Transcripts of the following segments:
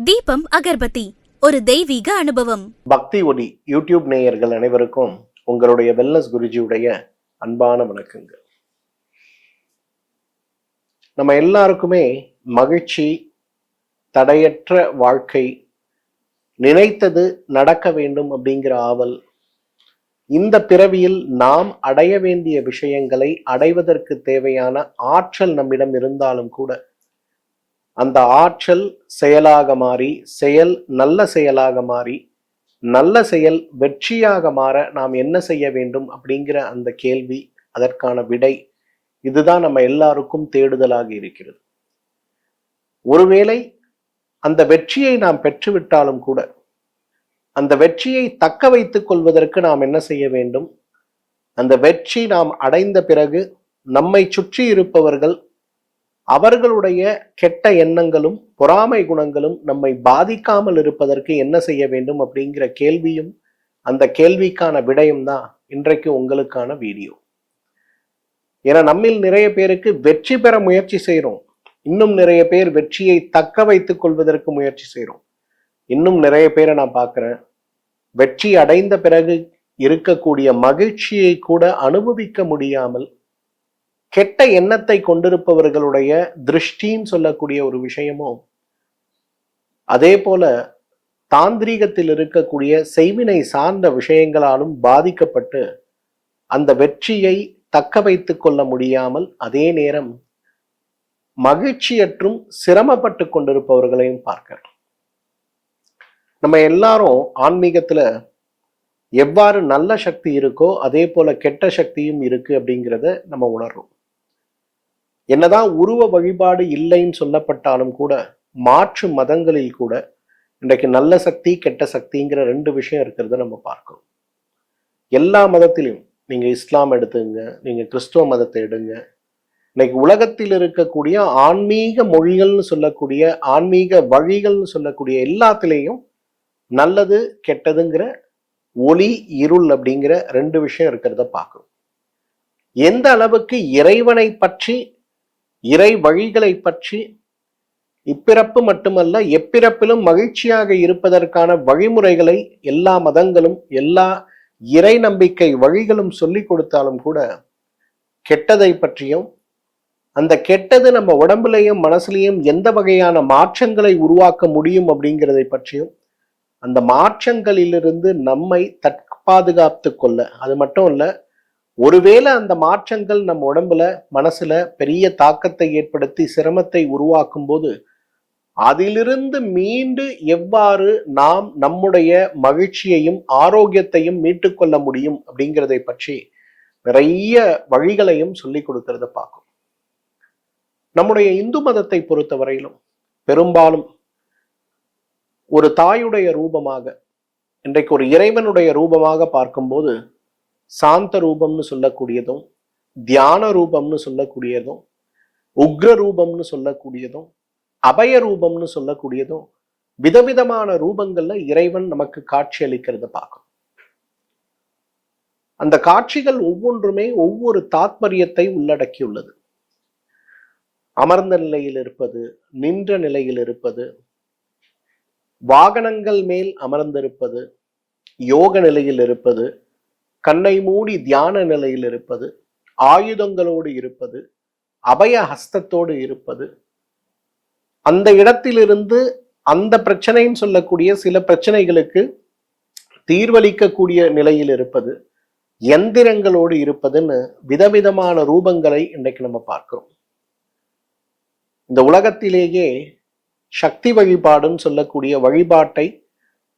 தீபம் அகர்பத்தி ஒரு தெய்வீக அனுபவம். பக்தி ஒலி யூடியூப் நேயர்கள் அனைவருக்கும் உங்களுடைய வெல்னஸ் குருஜியுடைய அன்பான வணக்கங்கள். நம்ம எல்லாருக்குமே மகிழ்ச்சி, தடையற்ற வாழ்க்கை, நினைத்தது நடக்க வேண்டும் அப்படிங்கிற ஆவல், இந்த பிறவியில் நாம் அடைய வேண்டிய விஷயங்களை அடைவதற்கு தேவையான ஆற்றல் நம்மிடம் இருந்தாலும் கூட அந்த ஆற்றல் செயலாக மாறி, செயல் நல்ல செயலாக மாறி, நல்ல செயல் வெற்றியாக மாற நாம் என்ன செய்ய வேண்டும் அப்படிங்கிற அந்த கேள்வி, அதற்கான விடை, இதுதான் நம்ம எல்லாருக்கும் தேடுதலாக இருக்கிறது. ஒருவேளை அந்த வெற்றியை நாம் பெற்றுவிட்டாலும் கூட அந்த வெற்றியை தக்க வைத்துக் கொள்வதற்கு நாம் என்ன செய்ய வேண்டும்? அந்த வெற்றி நாம் அடைந்த பிறகு நம்மை சுற்றி இருப்பவர்கள் அவர்களுடைய கெட்ட எண்ணங்களும் பொறாமை குணங்களும் நம்மை பாதிக்காமல் இருப்பதற்கு என்ன செய்ய வேண்டும் அப்படிங்கிற கேள்வியும் அந்த கேள்விக்கான விடையும் தான் இன்றைக்கு உங்களுக்கான வீடியோ. ஏன்னா நம்மில் நிறைய பேருக்கு வெற்றி பெற முயற்சி செய்கிறோம், இன்னும் நிறைய பேர் வெற்றியை தக்க வைத்துக் கொள்வதற்கு முயற்சி செய்கிறோம். இன்னும் நிறைய பேரை நான் பார்க்கிறேன், வெற்றி அடைந்த பிறகு இருக்கக்கூடிய மகிழ்ச்சியை கூட அனுபவிக்க முடியாமல் கெட்ட எண்ணத்தை கொண்டிருப்பவர்களுடைய திருஷ்டின்னு சொல்லக்கூடிய ஒரு விஷயமும், அதே போல தாந்திரீகத்தில் இருக்கக்கூடிய செய்வினை சார்ந்த விஷயங்களாலும் பாதிக்கப்பட்டு அந்த வெற்றியை தக்க வைத்துக் கொள்ள முடியாமல் அதே நேரம் மகிழ்ச்சியற்றும் சிரமப்பட்டு கொண்டிருப்பவர்களையும் பார்க்கிறோம். நம்ம எல்லாரும் ஆன்மீகத்துல எவ்வாறு நல்ல சக்தி இருக்கோ அதே போல கெட்ட சக்தியும் இருக்கு அப்படிங்கிறத நம்ம உணர்றோம். என்னதான் உருவ வழிபாடு இல்லைன்னு சொல்லப்பட்டாலும் கூட மாற்று மதங்களில் கூட இன்றைக்கு நல்ல சக்தி கெட்ட சக்திங்கிற ரெண்டு விஷயம் இருக்கிறத நம்ம பார்க்கிறோம். எல்லா மதத்திலையும், நீங்க இஸ்லாம் எடுத்துங்க, நீங்க கிறிஸ்துவ மதத்தை எடுங்க, இன்னைக்கு உலகத்தில் இருக்கக்கூடிய ஆன்மீக மொழிகள்னு சொல்லக்கூடிய ஆன்மீக வழிகள்னு சொல்லக்கூடிய எல்லாத்திலையும் நல்லது கெட்டதுங்கிற ஒளி இருள் அப்படிங்கிற ரெண்டு விஷயம் இருக்கிறத பார்க்கிறோம். எந்த அளவுக்கு இறைவனை பற்றி, இறை வழிகளை பற்றி இப்பிறப்பு மட்டுமல்ல எப்பிறப்பிலும் மகிழ்ச்சியாக இருப்பதற்கான வழிமுறைகளை எல்லா மதங்களும் எல்லா இறை நம்பிக்கை வழிகளும் சொல்லி கொடுத்தாலும் கூட கெட்டதை பற்றியும், அந்த கெட்டது நம்ம உடம்புலையும் மனசுலையும் எந்த வகையான மாற்றங்களை உருவாக்க முடியும் அப்படிங்கிறதை பற்றியும், அந்த மாற்றங்களிலிருந்து நம்மை தற்பாதுகாத்து கொள்ள, அது மட்டும் இல்ல, ஒருவேளை அந்த மாற்றங்கள் நம்ம உடம்புல மனசுல பெரிய தாக்கத்தை ஏற்படுத்தி சிரமத்தை உருவாக்கும் போது அதிலிருந்து மீண்டு எவ்வாறு நாம் நம்முடைய மகிழ்ச்சியையும் ஆரோக்கியத்தையும் மீட்டுக்கொள்ள முடியும் அப்படிங்கிறதை பற்றி நிறைய வழிகளையும் சொல்லி கொடுக்கறத பார்க்கும். நம்முடைய இந்து மதத்தை பொறுத்தவரையிலும் பெரும்பாலும் ஒரு தாயுடைய ரூபமாக, இன்றைக்கு ஒரு இறைவனுடைய ரூபமாக பார்க்கும்போது சாந்த ரூபம்னு சொல்லக்கூடியதும், தியான ரூபம்னு சொல்லக்கூடியதும், உக்ர ரூபம்னு சொல்லக்கூடியதும், அபய ரூபம்னு சொல்லக்கூடியதும், விதவிதமான ரூபங்கள்ல இறைவன் நமக்கு காட்சி அளிக்கிறத பார்க்கும். அந்த காட்சிகள் ஒவ்வொன்றுமே ஒவ்வொரு தாத்பரியத்தை உள்ளடக்கியுள்ளது. அமர்ந்த நிலையில் இருப்பது, நின்ற நிலையில் இருப்பது, வாகனங்கள் மேல் அமர்ந்திருப்பது, யோக நிலையில் இருப்பது, கண்ணை மூடி தியான நிலையில் இருப்பது, ஆயுதங்களோடு இருப்பது, அபய ஹஸ்தத்தோடு இருப்பது, அந்த இடத்திலிருந்து அந்த பிரச்சனைன்னு சொல்லக்கூடிய சில பிரச்சனைகளுக்கு தீர்வளிக்கக்கூடிய நிலையில் இருப்பது, எந்திரங்களோடு இருப்பதுன்னு விதவிதமான ரூபங்களை இன்றைக்கு நம்ம பார்க்கிறோம். இந்த உலகத்திலேயே சக்தி வழிபாடுன்னு சொல்லக்கூடிய வழிபாட்டை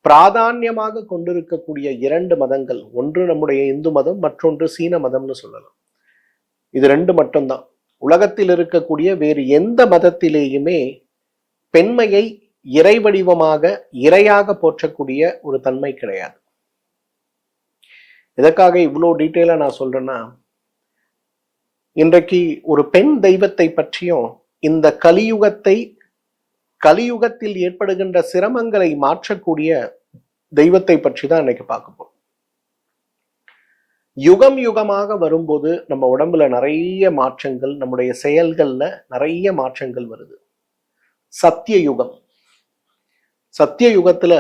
பிராதான்யமாக கொண்டிருக்கக்கூடிய இரண்டு மதங்கள், ஒன்று நம்முடைய இந்து மதம், மற்றொன்று சீன மதம்னு சொல்லலாம். இது ரெண்டு மட்டும்தான். உலகத்தில் இருக்கக்கூடிய வேறு எந்த மதத்திலேயுமே பெண்மையை இறை வடிவமாக, இறையாக போற்றக்கூடிய ஒரு தன்மை கிடையாது. எதற்காக இவ்வளோ டீட்டெயிலா நான் சொல்றேன்னா, இன்றைக்கு ஒரு பெண் தெய்வத்தை பற்றியும், இந்த கலியுகத்தில் ஏற்படுகின்ற சிரமங்களை மாற்றக்கூடிய தெய்வத்தை பற்றி தான் இன்னைக்கு பார்க்க போறோம். யுகம் யுகமாக வரும்போது நம்ம உடம்புல நிறைய மாற்றங்கள், நம்முடைய செயல்கள்ல நிறைய மாற்றங்கள் வருது. சத்திய யுகம், சத்திய யுகத்துல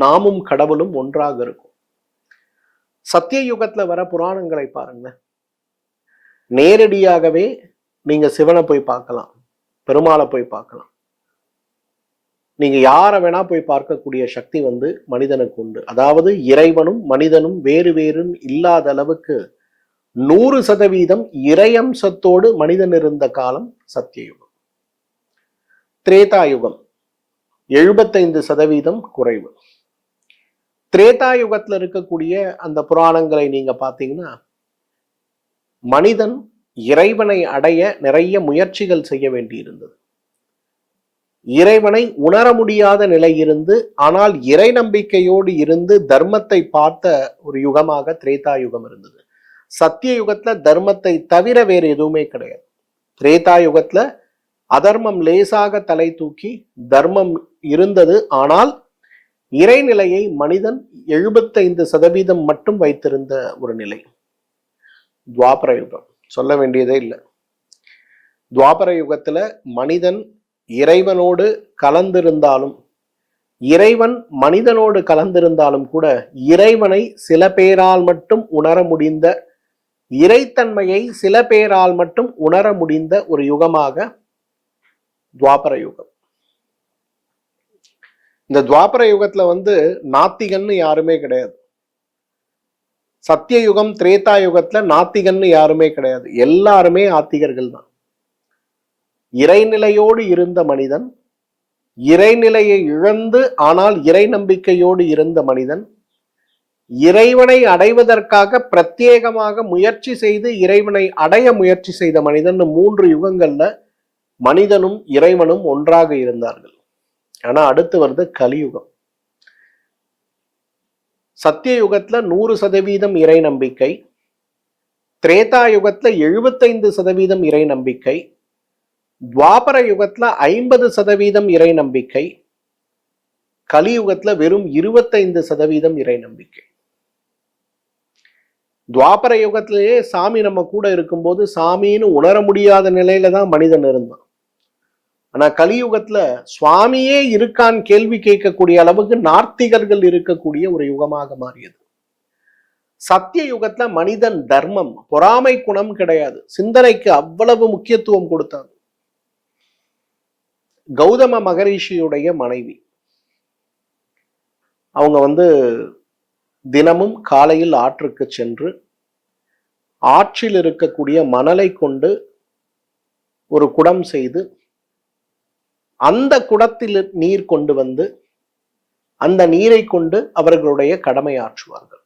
நாமும் கடவுளும் ஒன்றாக இருக்கும். சத்திய யுகத்துல வர புராணங்களை பாருங்க. நேரடியாகவே நீங்க சிவனை போய் பார்க்கலாம், பெருமாளை போய் பார்க்கலாம். நீங்க யாரை வேணா போய் பார்க்கக்கூடிய சக்தி மனிதனுக்கு உண்டு. அதாவது இறைவனும் மனிதனும் வேறு வேறு இல்லாத அளவுக்கு 100% இறையம்சத்தோடு மனிதன் இருந்த காலம் சத்தியயுகம். திரேதாயுகம் 75% குறைவு. திரேதாயுகத்துல இருக்கக்கூடிய அந்த புராணங்களை நீங்க பார்த்தீங்கன்னா, மனிதன் இறைவனை அடைய நிறைய முயற்சிகள் செய்ய வேண்டியிருந்தது. இறைவனை உணர முடியாத நிலை இருந்து, ஆனால் இறை நம்பிக்கையோடு இருந்து தர்மத்தை பார்த்த ஒரு யுகமாக திரேதாயுகம் இருந்தது. சத்திய யுகத்துல தர்மத்தை தவிர வேறு எதுவுமே கிடையாது. திரேதாயுகத்துல அதர்மம் லேசாக தலை தூக்கி தர்மம் இருந்தது. ஆனால் இறைநிலையை மனிதன் 75% மட்டும் வைத்திருந்த ஒரு நிலை. துவாபர யுகம் சொல்ல வேண்டியதே இல்லை. துவாபர யுகத்துல மனிதன் இறைவனோடு கலந்திருந்தாலும், இறைவன் மனிதனோடு கலந்திருந்தாலும் கூட இறைவனை சில பேரால் மட்டும் உணர முடிந்த, இறைத்தன்மையை சில பேரால் மட்டும் உணர முடிந்த ஒரு யுகமாக துவாபர யுகம். இந்த துவாபர யுகத்துல நாத்திகன்னு யாருமே கிடையாது. சத்திய யுகம் திரேதா யுகத்துல நாத்திகன்னு யாருமே கிடையாது. எல்லாருமே ஆத்திகர்கள் தான். இறைநிலையோடு இருந்த மனிதன், இறைநிலையை இழந்து ஆனால் இறை நம்பிக்கையோடு இருந்த மனிதன், இறைவனை அடைவதற்காக பிரத்யேகமாக முயற்சி செய்து இறைவனை அடைய முயற்சி செய்த மனிதன், 3 யுகங்கள்ல மனிதனும் இறைவனும் ஒன்றாக இருந்தார்கள். ஆனா அடுத்து வருது கலியுகம். சத்திய யுகத்துல 100% இறை நம்பிக்கை, திரேதா யுகத்துல 75% இறை நம்பிக்கை, துவாபர யுகத்துல 50% இறை நம்பிக்கை, கலியுகத்துல வெறும் 25% இறை நம்பிக்கை. துவாபர யுகத்திலேயே சாமி நம்ம கூட இருக்கும்போது சாமின்னு உணர முடியாத நிலையில தான் மனிதன் இருந்தான். ஆனா கலியுகத்துல சுவாமியே இருக்கான் கேள்வி கேட்கக்கூடிய அளவுக்கு நார்த்திகர்கள் இருக்கக்கூடிய ஒரு யுகமாக மாறியது. சத்திய யுகத்துல மனிதன் தர்மம், பொறாமை குணம் கிடையாது. சிந்தனைக்கு அவ்வளவு முக்கியத்துவம் கொடுத்தாங்க. கௌதம மகரிஷியுடைய மனைவி, அவங்க தினமும் காலையில் ஆற்றுக்கு சென்று ஆற்றில் இருக்கக்கூடிய மணலை கொண்டு ஒரு குடம் செய்து அந்த குடத்தில் நீர் கொண்டு அந்த நீரை கொண்டு அவர்களுடைய கடமை ஆற்றுவார்கள்.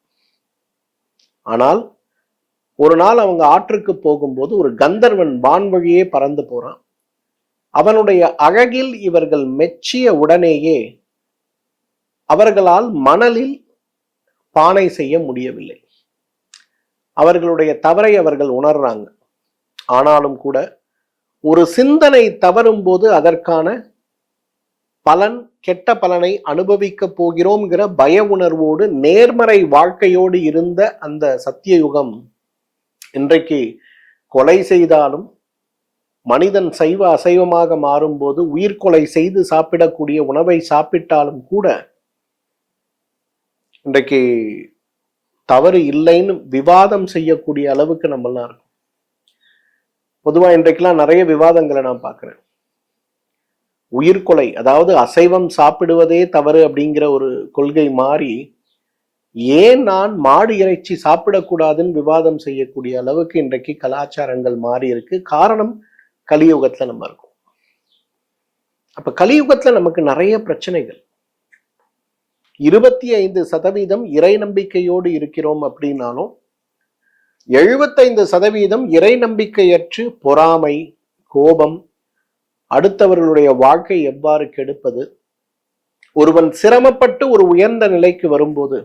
ஆனால் ஒரு நாள் அவங்க ஆற்றுக்கு போகும்போது ஒரு கந்தர்வன் வான்வழியே பறந்து போறான். அவனுடைய அழகில் இவர்கள் மெச்சிய உடனேயே அவர்களால் மணலில் பானை செய்ய முடியவில்லை. அவர்களுடைய தவறை அவர்கள் உணர்றாங்க. ஆனாலும் கூட ஒரு சிந்தனை தவறும் போது அதற்கான பலன், கெட்ட பலனை அனுபவிக்க போகிறோம்ங்கிற பய உணர்வோடு நேர்மறை வாழ்க்கையோடு இருந்த அந்த சத்திய யுகம் இன்றைக்கு கொலை செய்தாலும், மனிதன் சைவ அசைவமாக மாறும்போது உயிர்கொலை செய்து சாப்பிடக்கூடிய உணவை சாப்பிட்டாலும் கூட இன்றைக்கு தவறு இல்லைன்னு விவாதம் செய்யக்கூடிய அளவுக்கு நம்மளாம் இருக்கும். பொதுவா இன்றைக்கெல்லாம் நிறைய விவாதங்களை நான் பார்க்கிறேன். உயிர்கொலை, அதாவது அசைவம் சாப்பிடுவதே தவறு அப்படிங்கிற ஒரு கொள்கை மாறி, ஏன் நான் மாடு இறைச்சி சாப்பிடக்கூடாதுன்னு விவாதம் செய்யக்கூடிய அளவுக்கு இன்றைக்கு கலாச்சாரங்கள் மாறி இருக்கு. காரணம், கலியுகத்துல நம்ம இருக்கோம். அப்ப கலியுகத்துல நமக்கு நிறைய பிரச்சனைகள். 25% இறை நம்பிக்கையோடு இருக்கிறோம் அப்படின்னாலும் 75% இறை நம்பிக்கையற்று பொறாமை, கோபம், அடுத்தவர்களுடைய வாழ்க்கை எவ்வாறு கெடுப்பது, ஒருவன் சிரமப்பட்டு ஒரு உயர்ந்த நிலைக்கு வரும்போது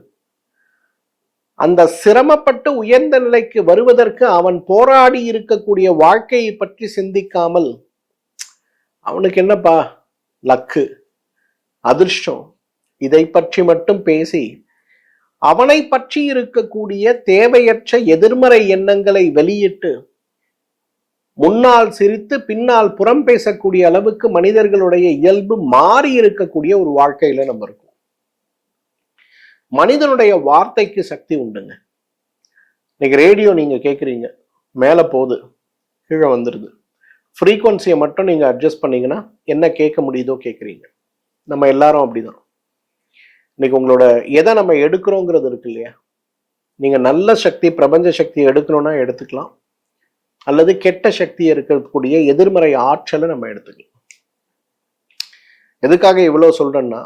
அந்த சிரமப்பட்டு உயர்ந்த நிலைக்கு வருவதற்கு அவன் போராடி இருக்கக்கூடிய வாழ்க்கையை பற்றி சிந்திக்காமல், அவனுக்கு என்னப்பா லக்கு, அதிர்ஷ்டம், இதை பற்றி மட்டும் பேசி அவனை பற்றி இருக்கக்கூடிய தேவையற்ற எதிர்மறை எண்ணங்களை வெளியிட்டு முன்னால் சிரித்து பின்னால் புறம் பேசக்கூடிய அளவுக்கு மனிதர்களுடைய இயல்பு மாறி இருக்கக்கூடிய ஒரு வாழ்க்கையில நம்ம இருக்கோம். மனிதனுடைய வார்த்தைக்கு சக்தி உண்டுங்க. இன்னைக்கு ரேடியோ நீங்க கேட்குறீங்க, மேலே போகுது, கீழே வந்துடுது. ஃப்ரீக்வன்சியை மட்டும் நீங்க அட்ஜஸ்ட் பண்ணீங்கன்னா என்ன கேட்க முடியுதோ கேட்குறீங்க. நம்ம எல்லாரும் அப்படிதான். இன்னைக்கு உங்களோட எதை நம்ம எடுக்கிறோங்கிறது இருக்கு இல்லையா? நீங்க நல்ல சக்தி, பிரபஞ்ச சக்தியை எடுக்கணும்னா எடுத்துக்கலாம், அல்லது கெட்ட சக்தி இருக்கக்கூடிய எதிர்மறை ஆற்றலை நம்ம எடுத்துக்கலாம். எதுக்காக இவ்வளவு சொல்றேன்னா,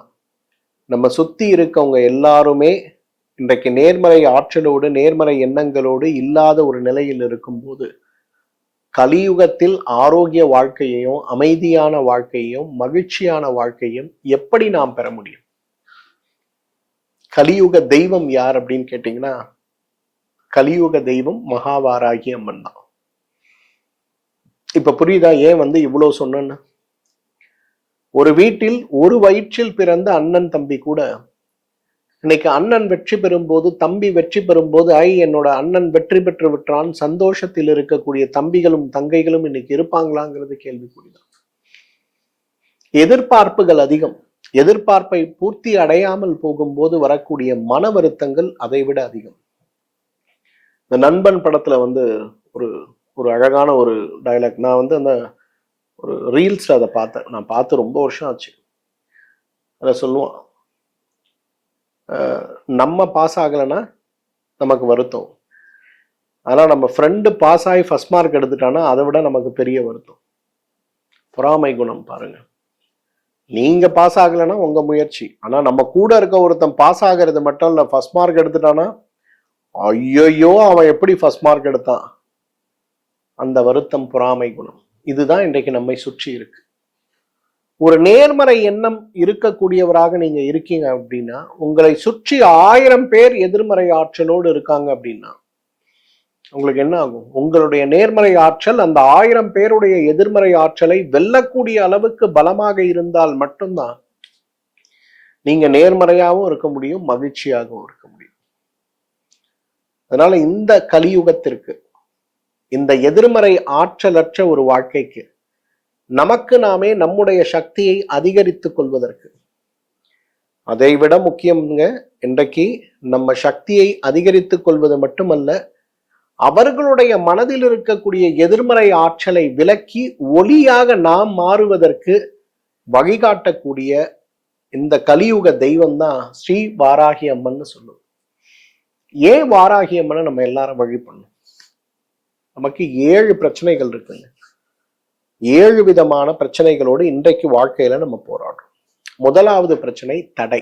நம்ம சுத்தி இருக்கவங்க எல்லாருமே இன்றைக்கு நேர்மறை ஆற்றலோடு நேர்மறை எண்ணங்களோடு இல்லாத ஒரு நிலையில் இருக்கும்போது கலியுகத்தில் ஆரோக்கிய வாழ்க்கையையும் அமைதியான வாழ்க்கையையும் மகிழ்ச்சியான வாழ்க்கையும் எப்படி நாம் பெற முடியும்? கலியுக தெய்வம் யார் அப்படின்னு கேட்டீங்கன்னா, கலியுக தெய்வம் மகாவாராகி அம்மன் தான். இப்ப புரியுதா ஏன் இவ்வளவு சொன்னேன்னு? ஒரு வீட்டில் ஒரு வயிற்றில் பிறந்த அண்ணன் தம்பி கூட இன்னைக்கு அண்ணன் வெற்றி பெறும்போது, தம்பி வெற்றி பெறும்போது, என்னோட அண்ணன் வெற்றி பெற்று விட்டான் சந்தோஷத்தில் இருக்கக்கூடிய தம்பிகளும் தங்கைகளும் இன்னைக்கு இருப்பாங்களாங்கிறது கேள்விக்குறிதான். எதிர்பார்ப்புகள் அதிகம். எதிர்பார்ப்பை பூர்த்தி அடையாமல் போகும்போது வரக்கூடிய மன வருத்தங்கள் அதை விட அதிகம். இந்த நண்பன் படத்துல ஒரு ஒரு அழகான ஒரு டயலாக், நான் அந்த ஒரு ரீல்ஸ்ல அதை பார்த்தேன். நான் பார்த்து ரொம்ப வருஷம் ஆச்சு. அதை சொல்லுவான், நம்ம பாஸ் ஆகலைன்னா நமக்கு வருத்தம், ஆனா நம்ம ஃப்ரெண்டு பாஸ் ஆகி ஃபர்ஸ்ட் மார்க் எடுத்துட்டானா அதை விட நமக்கு பெரிய வருத்தம். பொறாமை குணம் பாருங்க. நீங்க பாஸ் ஆகலைன்னா உங்க முயற்சி, ஆனா நம்ம கூட இருக்க ஒருத்தன் பாஸ் ஆகிறது மட்டும் இல்ல, ஃபர்ஸ்ட் மார்க் எடுத்துட்டானா ஐயோ அவன் எப்படி ஃபர்ஸ்ட் மார்க் எடுத்தான், அந்த வருத்தம் பொறாமை குணம். இதுதான் இன்றைக்கு நம்மை சுற்றி இருக்கு. ஒரு நேர்மறை எண்ணம் இருக்கக்கூடியவராக நீங்க இருக்கீங்க அப்படின்னா, உங்களை சுற்றி 1000 பேர் எதிர்மறை ஆற்றலோடு இருக்காங்க அப்படின்னா உங்களுக்கு என்ன ஆகும்? உங்களுடைய நேர்மறை ஆற்றல் அந்த 1000 பேருடைய எதிர்மறை ஆற்றலை வெல்லக்கூடிய அளவுக்கு பலமாக இருந்தால் மட்டும்தான் நீங்க நேர்மறையாகவும் இருக்க முடியும், மகிழ்ச்சியாகவும் இருக்க முடியும். அதனால இந்த கலியுகத்திற்கு, இந்த எதிர்மறை ஆற்றலற்ற ஒரு வாழ்க்கைக்கு நமக்கு நாமே நம்முடைய சக்தியை அதிகரித்துக் கொள்வதற்கு, அதை விட முக்கியம்ங்க, இன்றைக்கு நம்ம சக்தியை அதிகரித்துக் கொள்வது மட்டுமல்ல, அவர்களுடைய மனதில் இருக்கக்கூடிய எதிர்மறை ஆற்றலை விலக்கி ஒளியாக நாம் மாறுவதற்கு வழிகாட்டக்கூடிய இந்த கலியுக தெய்வம் தான் ஸ்ரீ வாராகி அம்மன் சொல்லுவோம். ஏன் வாராகி அம்மனை நம்ம எல்லாரும் வழிபடணும்? நமக்கு 7 பிரச்சனைகள் இருக்குங்க. 7 விதமான பிரச்சனைகளோடு இன்றைக்கு வாழ்க்கையில நம்ம போராடுறோம். முதலாவது பிரச்சனை தடை.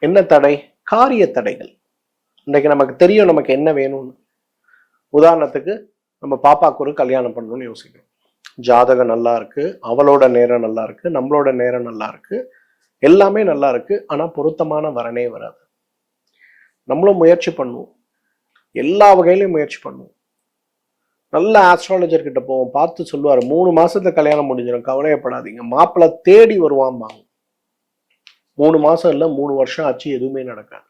என்ன தடை? காரிய தடைகள். இன்றைக்கு நமக்கு தெரியும் நமக்கு என்ன வேணும்னு. உதாரணத்துக்கு, நம்ம பாப்பாக்கு ஒரு கல்யாணம் பண்ணணும்னு யோசிக்கிறோம். ஜாதகம் நல்லா இருக்கு, அவளோட நேரம் நல்லா இருக்கு, நம்மளோட நேரம் நல்லா இருக்கு, எல்லாமே நல்லா இருக்கு, ஆனா பொருத்தமான வரனே வராது. நம்மளும் முயற்சி பண்ணுவோம், எல்லா வகையிலையும் முயற்சி பண்ணுவோம். நல்ல ஆஸ்ட்ராலஜர் கிட்ட போவோம், பார்த்து சொல்லுவாரு 3 மாசத்துல கல்யாணம் முடிஞ்சிடும், கவலையப்படாதீங்க, மாப்பிள்ளை தேடி வருவான். 3 மாசம் இல்ல 3 வருஷம் ஆச்சு, எதுவுமே நடக்காது.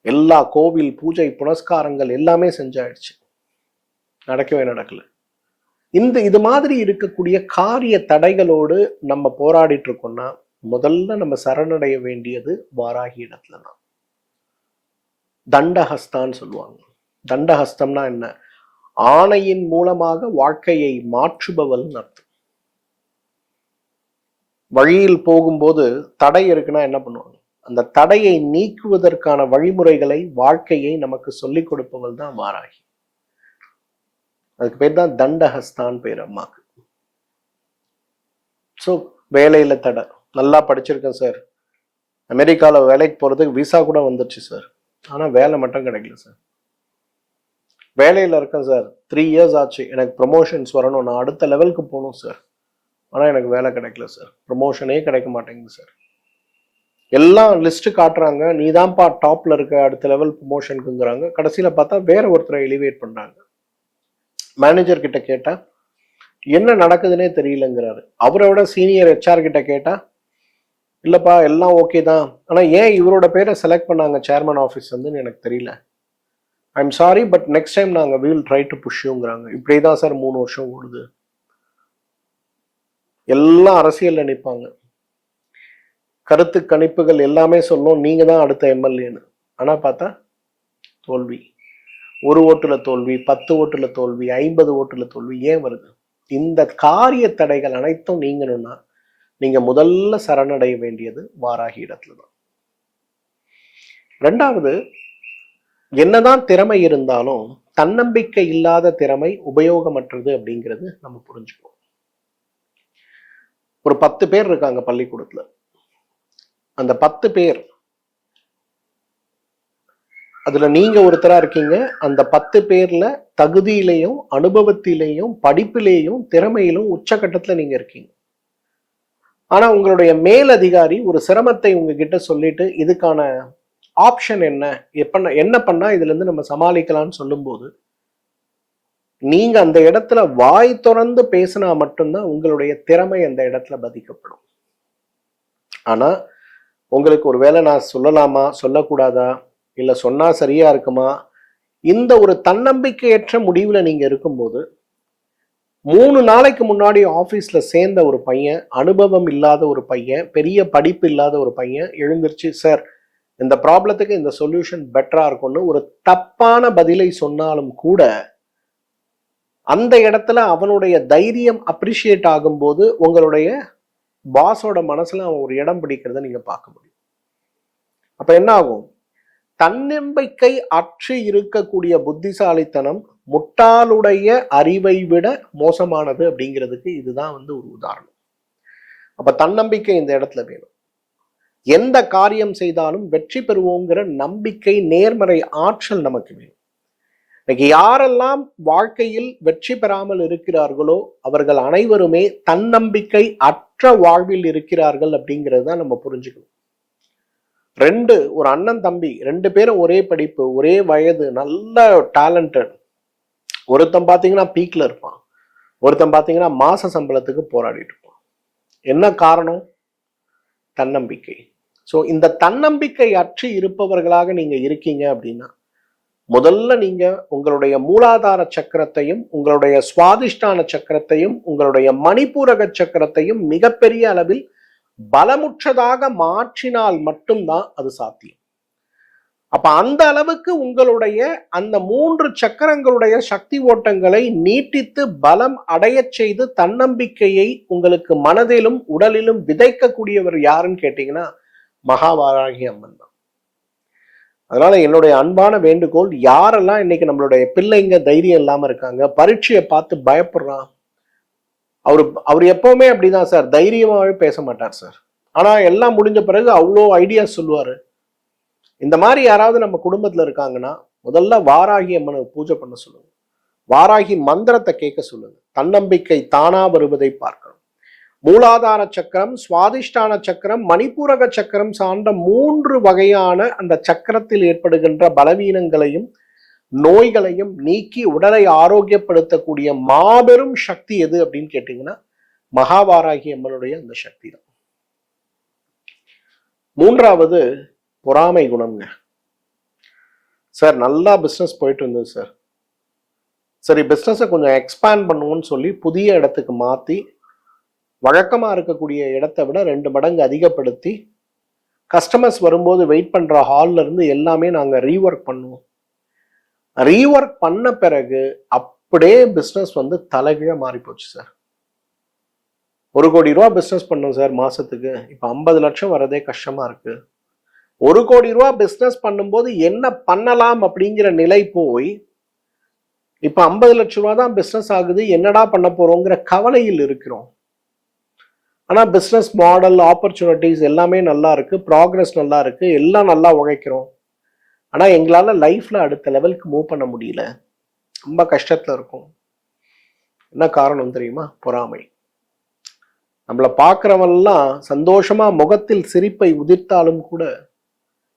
எல்லா கோவில் பூஜை புனஸ்காரங்கள் எல்லாமே செஞ்சாயிடுச்சு, நடக்கவே நடக்கல. இது மாதிரி இருக்கக்கூடிய காரிய தடைகளோடு நம்ம போராடிட்டு இருக்கோம்னா, முதல்ல நம்ம சரணடைய வேண்டியது வாராகி இடத்துலதான். தண்டஹஸ்தான்னு சொல்லுவாங்க. தண்டஹஸ்தம்னா என்ன? ஆணையின் மூலமாக வாழ்க்கையை மாற்றுபவள் அர்த்தம். வழியில் போகும்போது தடை இருக்குன்னா என்ன பண்ணுவாங்க? அந்த தடையை நீக்குவதற்கான வழிமுறைகளை, வாழ்க்கையை நமக்கு சொல்லிக் கொடுப்பவள் தான் வாராகி. அதுக்கு பேர் தான் தண்டஹஸ்தான் பேர் அம்மாக்கு. ஸோ வேலையில தடை. நல்லா படிச்சிருக்கேன் சார், அமெரிக்கால வேலைக்கு போறதுக்கு விசா கூட வந்துருச்சு சார், ஆனா வேலை மட்டும் கிடைக்கல சார். வேலையில இருக்கேன் சார், 3 இயர்ஸ் ஆச்சு, எனக்கு ப்ரொமோஷன்ஸ் வரணும், நான் அடுத்த லெவலுக்கு போகணும் சார், ஆனா எனக்கு வேலை கிடைக்கல சார், ப்ரொமோஷனே கிடைக்க மாட்டேங்குது சார். எல்லாம் லிஸ்ட் காட்டுறாங்க, நீ தான்ப்பா டாப்ல இருக்க, அடுத்த லெவல் ப்ரொமோஷனுக்குங்கிறாங்க. கடைசியில பார்த்தா வேற ஒருத்தரை எலிவேட் பண்றாங்க. மேனேஜர் கிட்ட கேட்டா என்ன நடக்குதுன்னே தெரியலங்கிறாரு. அவரை விட சீனியர் HR கிட்ட கேட்டா, இல்லப்பா எல்லாம் ஓகே தான், ஆனா ஏன் இவரோட பேரை செலக்ட் பண்ணாங்க சேர்மன் ஆஃபீஸ் எனக்கு தெரியல, I'm sorry but next time நாங்கள் வீல் ட்ரை டு புஷ்யூங்கிறாங்க. இப்படியே தான் சார் 3 வருஷம் ஓடுது. எல்லாம் அரசியலில் நிற்பாங்க, கருத்து கணிப்புகள் எல்லாமே சொல்லும் நீங்க தான் அடுத்த எம்எல்ஏன்னு. ஆனா பார்த்தா தோல்வி. 1 ஓட்டுல தோல்வி, 10 ஓட்டுல தோல்வி, 50 ஓட்டுல தோல்வி. ஏன் வருது? இந்த காரிய தடைகள் அனைத்தும் நீங்கணும்னா நீங்க முதல்ல சரணடைய வேண்டியது வாராகி இடத்துல தான். ரெண்டாவது, என்னதான் திறமை இருந்தாலும் தன்னம்பிக்கை இல்லாத திறமை உபயோகமற்றது அப்படிங்கிறது நம்ம புரிஞ்சுக்கணும். ஒரு 10 பேர் இருக்காங்க பள்ளிக்கூடத்துல. அந்த 10 பேர், அதுல நீங்க ஒருத்தரா இருக்கீங்க. அந்த 10 பேர்ல தகுதியிலையும் அனுபவத்திலையும் படிப்பிலேயும் திறமையிலும் உச்சகட்டத்துல நீங்க இருக்கீங்க. ஆனா உங்களுடைய மேல் அதிகாரி ஒரு சிரமத்தை உங்ககிட்ட சொல்லிட்டு இதுக்கான ஆப்ஷன் என்ன பண்ணா இதுல இருந்து நம்ம சமாளிக்கலாம்னு சொல்லும்போது நீங்க அந்த இடத்துல வாய் திறந்து பேசினா மட்டும்தான் உங்களுடைய திறமை அந்த இடத்துல பாதிக்கப்படும். ஆனா உங்களுக்கு ஒரு வேளை நான் சொல்லலாமா சொல்லக்கூடாதா, இல்ல சொன்னா சரியா இருக்குமா, இந்த ஒரு தன்னம்பிக்கையற்ற முடிவுல நீங்க இருக்கும்போது 3 நாளைக்கு முன்னாடி ஆபீஸ்ல சேர்ந்த ஒரு பையன், அனுபவம் இல்லாத ஒரு பையன், பெரிய படிப்பு இல்லாத ஒரு பையன் எழுந்திருச்சு, சார் இந்த ப்ராப்ளத்துக்கு இந்த சொல்யூஷன் பெட்டரா இருக்கும்னு ஒரு தப்பான பதிலை சொன்னாலும் கூட அந்த இடத்துல அவனுடைய தைரியம் அப்ரிஷியேட் ஆகும்போது உங்களுடைய பாஸோட மனசுல அவன் ஒரு இடம் பிடிக்கிறத நீங்க பார்க்க முடியும். அப்ப என்ன ஆகும்? தன்னம்பிக்கை அற்று இருக்கக்கூடிய புத்திசாலித்தனம் முட்டாளுடைய அறிவை விட மோசமானது அப்படிங்கிறதுக்கு இதுதான் ஒரு உதாரணம். அப்ப தன்னம்பிக்கை இந்த இடத்துல வேணும். எந்த காரியம் செய்தாலும் வெற்றி பெறுவோங்கிற நம்பிக்கை, நேர்மறை ஆற்றல் நமக்கு வேணும். இன்னைக்கு யாரெல்லாம் வாழ்க்கையில் வெற்றி பெறாமல் இருக்கிறார்களோ அவர்கள் அனைவருமே தன்னம்பிக்கை அற்ற வாழ்வில் இருக்கிறார்கள் அப்படிங்கிறது தான் நம்ம புரிஞ்சுக்கணும். ஒரு அண்ணன் தம்பி 2 பேரும் ஒரே படிப்பு, ஒரே வயது, நல்ல டேலண்டட். ஒருத்தன் பார்த்தீங்கன்னா பீக்ல இருப்பான், ஒருத்தன் பார்த்தீங்கன்னா மாச சம்பளத்துக்கு போராடிட்டு இருப்பான். என்ன காரணம்? தன்னம்பிக்கை. ஸோ இந்த தன்னம்பிக்கை அற்று இருப்பவர்களாக நீங்க இருக்கீங்க அப்படின்னா முதல்ல நீங்க உங்களுடைய மூலாதார சக்கரத்தையும் உங்களுடைய சுவாதிஷ்டான சக்கரத்தையும் உங்களுடைய மணிப்பூரக சக்கரத்தையும் மிகப்பெரிய அளவில் பலமுற்றதாக மாற்றினால் மட்டும்தான் அது சாத்தியம். அப்ப அந்த அளவுக்கு உங்களுடைய அந்த 3 சக்கரங்களுடைய சக்தி ஓட்டங்களை நீட்டித்து பலம் அடைய செய்து தன்னம்பிக்கையை உங்களுக்கு மனதிலும் உடலிலும் விதைக்கக்கூடியவர் யாருன்னு கேட்டீங்கன்னா மகாவாராகி அம்மன் தான். அதனால என்னுடைய அன்பான வேண்டுகோள், யாரெல்லாம் இன்னைக்கு நம்மளுடைய பிள்ளைங்க தைரியம் இல்லாம இருக்காங்க, பரீட்சையை பார்த்து பயப்படுறான், அவர் எப்பவுமே அப்படிதான் சார், தைரியமாவே பேச மாட்டார் சார். ஆனா எல்லாம் முடிஞ்ச பிறகு அவ்வளோ ஐடியா சொல்லுவாரு. இந்த மாதிரி யாராவது நம்ம குடும்பத்துல இருக்காங்கன்னா முதல்ல வாராகி அம்மனை பூஜை பண்ண சொல்லுங்க, வாராகி மந்திரத்தை கேட்க சொல்லுங்க. தன்னம்பிக்கை தானா வருவதை பார்க்கணும். மூலாதார சக்கரம், சுவாதிஷ்டான சக்கரம், மணிப்பூரக சக்கரம் சார்ந்த 3 வகையான அந்த சக்கரத்தில் ஏற்படுகின்ற பலவீனங்களையும் நோய்களையும் நீக்கி உடலை ஆரோக்கியப்படுத்தக்கூடிய மாபெரும் சக்தி எது அப்படின்னு கேட்டீங்கன்னா மகாவாராகி அம்மனுடைய அந்த சக்தி தான். 3வது பொறாமை குணம்ங்க. சார் நல்லா பிஸ்னஸ் போயிட்டு இருந்தது சார், சரி பிஸ்னஸை கொஞ்சம் எக்ஸ்பேண்ட் பண்ணுவோம்னு சொல்லி புதிய இடத்துக்கு மாற்றி வழக்கமாக இருக்கக்கூடிய இடத்தை விட 2 மடங்கு அதிகப்படுத்தி கஸ்டமர்ஸ் வரும்போது வெயிட் பண்ணுற ஹாலில் இருந்து எல்லாமே நாங்கள் ரீஒர்க் பண்ணுவோம். ரீஒர்க் பண்ண பிறகு அப்படியே பிஸ்னஸ் தலைகீழ மாறி போச்சு சார். 1 கோடி ரூபா பிஸ்னஸ் பண்ணோம் சார் மாசத்துக்கு, இப்போ 50 லட்சம் வரதே கஷ்டமா இருக்கு. 1 கோடி ரூபா பிஸ்னஸ் பண்ணும்போது என்ன பண்ணலாம் அப்படிங்கிற நிலை போய் இப்போ 50 லட்சம் ரூபா தான் பிஸ்னஸ் ஆகுது, என்னடா பண்ண போறோங்கிற கவலையில் இருக்கிறோம். ஆனா பிஸ்னஸ் மாடல், ஆப்பர்ச்சுனிட்டிஸ் எல்லாமே நல்லா இருக்கு, ப்ராக்ரஸ் நல்லா இருக்கு, எல்லாம் நல்லா உழைக்கிறோம். ஆனா எங்களால லைஃப்ல அடுத்த லெவலுக்கு மூவ் பண்ண முடியல, ரொம்ப கஷ்டத்துல இருக்கும். என்ன காரணம் தெரியுமா? பொறாமை. நம்மளை பார்க்கிறவெல்லாம் சந்தோஷமா முகத்தில் சிரிப்பை உதிர்த்தாலும் கூட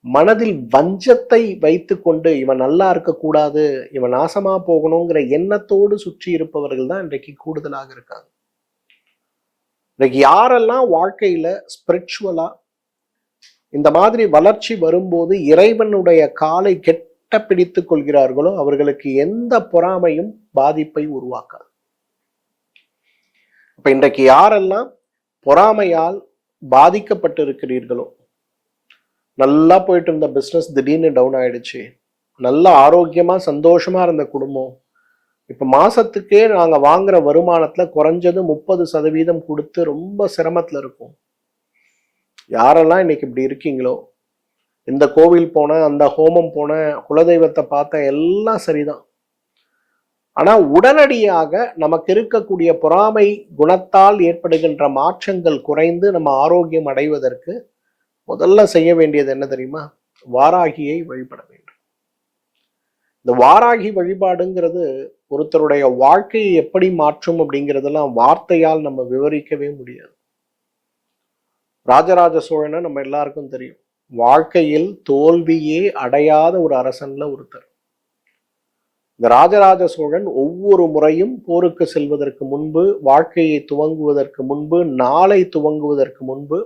மனதில் வஞ்சத்தை வைத்து கொண்டு இவன் நல்லா இருக்கக்கூடாது, இவன் நாசமா போகணுங்கிற எண்ணத்தோடு சுற்றி இருப்பவர்கள் தான் இன்றைக்கு கூடுதலாக இருக்காங்க. இன்னைக்கு யாரெல்லாம் வாழ்க்கையில ஸ்பிரிச்சுவலா இந்த மாதிரி வளர்ச்சி வரும்போது இறைவனுடைய காலை பட்ட பிடித்துக் கொள்கிறார்களோ அவர்களுக்கு எந்த பொறாமையும் பாதிப்பை உருவாக்காது. இப்ப இன்றைக்கு யாரெல்லாம் பொறாமையால் பாதிக்கப்பட்டு இருக்கிறீர்களோ, நல்லா போயிட்டு இருந்த பிசினஸ் திடீர்னு டவுன் ஆயிடுச்சு, நல்ல ஆரோக்கியமா சந்தோஷமா இருந்த குடும்பம் இப்ப மாசத்துக்கே நாங்க வாங்குற வருமானத்துல குறைஞ்சது 30% கொடுத்து ரொம்ப சிரமத்துல இருக்கும். யாரெல்லாம் இன்னைக்கு இப்படி இருக்கீங்களோ, இந்த கோவில் போன, அந்த ஹோமம் போன, குலதெய்வத்தை பார்த்த, எல்லாம் சரிதான். ஆனா உடனடியாக நமக்கு இருக்கக்கூடிய பொறாமை குணத்தால் ஏற்படுகின்ற மாற்றங்கள் குறைந்து நம்ம ஆரோக்கியம் அடைவதற்கு முதல்ல செய்ய வேண்டியது என்ன தெரியுமா? வாராகியை வழிபட வேண்டும். இந்த வாராகி வழிபாடுங்கிறது ஒருத்தருடைய வாழ்க்கையை எப்படி மாற்றும் அப்படிங்கிறதெல்லாம் வார்த்தையால் நம்ம விவரிக்கவே முடியாது. ராஜராஜ சோழனை நம்ம எல்லாருக்கும் தெரியும். வாழ்க்கையில் தோல்வியே அடையாத ஒரு அரசன்ல ஒருத்தர். இந்த ராஜராஜ சோழன் ஒவ்வொரு முறையும் போருக்கு செல்வதற்கு முன்பு, வாழ்க்கையை துவங்குவதற்கு முன்பு, நாளை துவங்குவதற்கு முன்பு,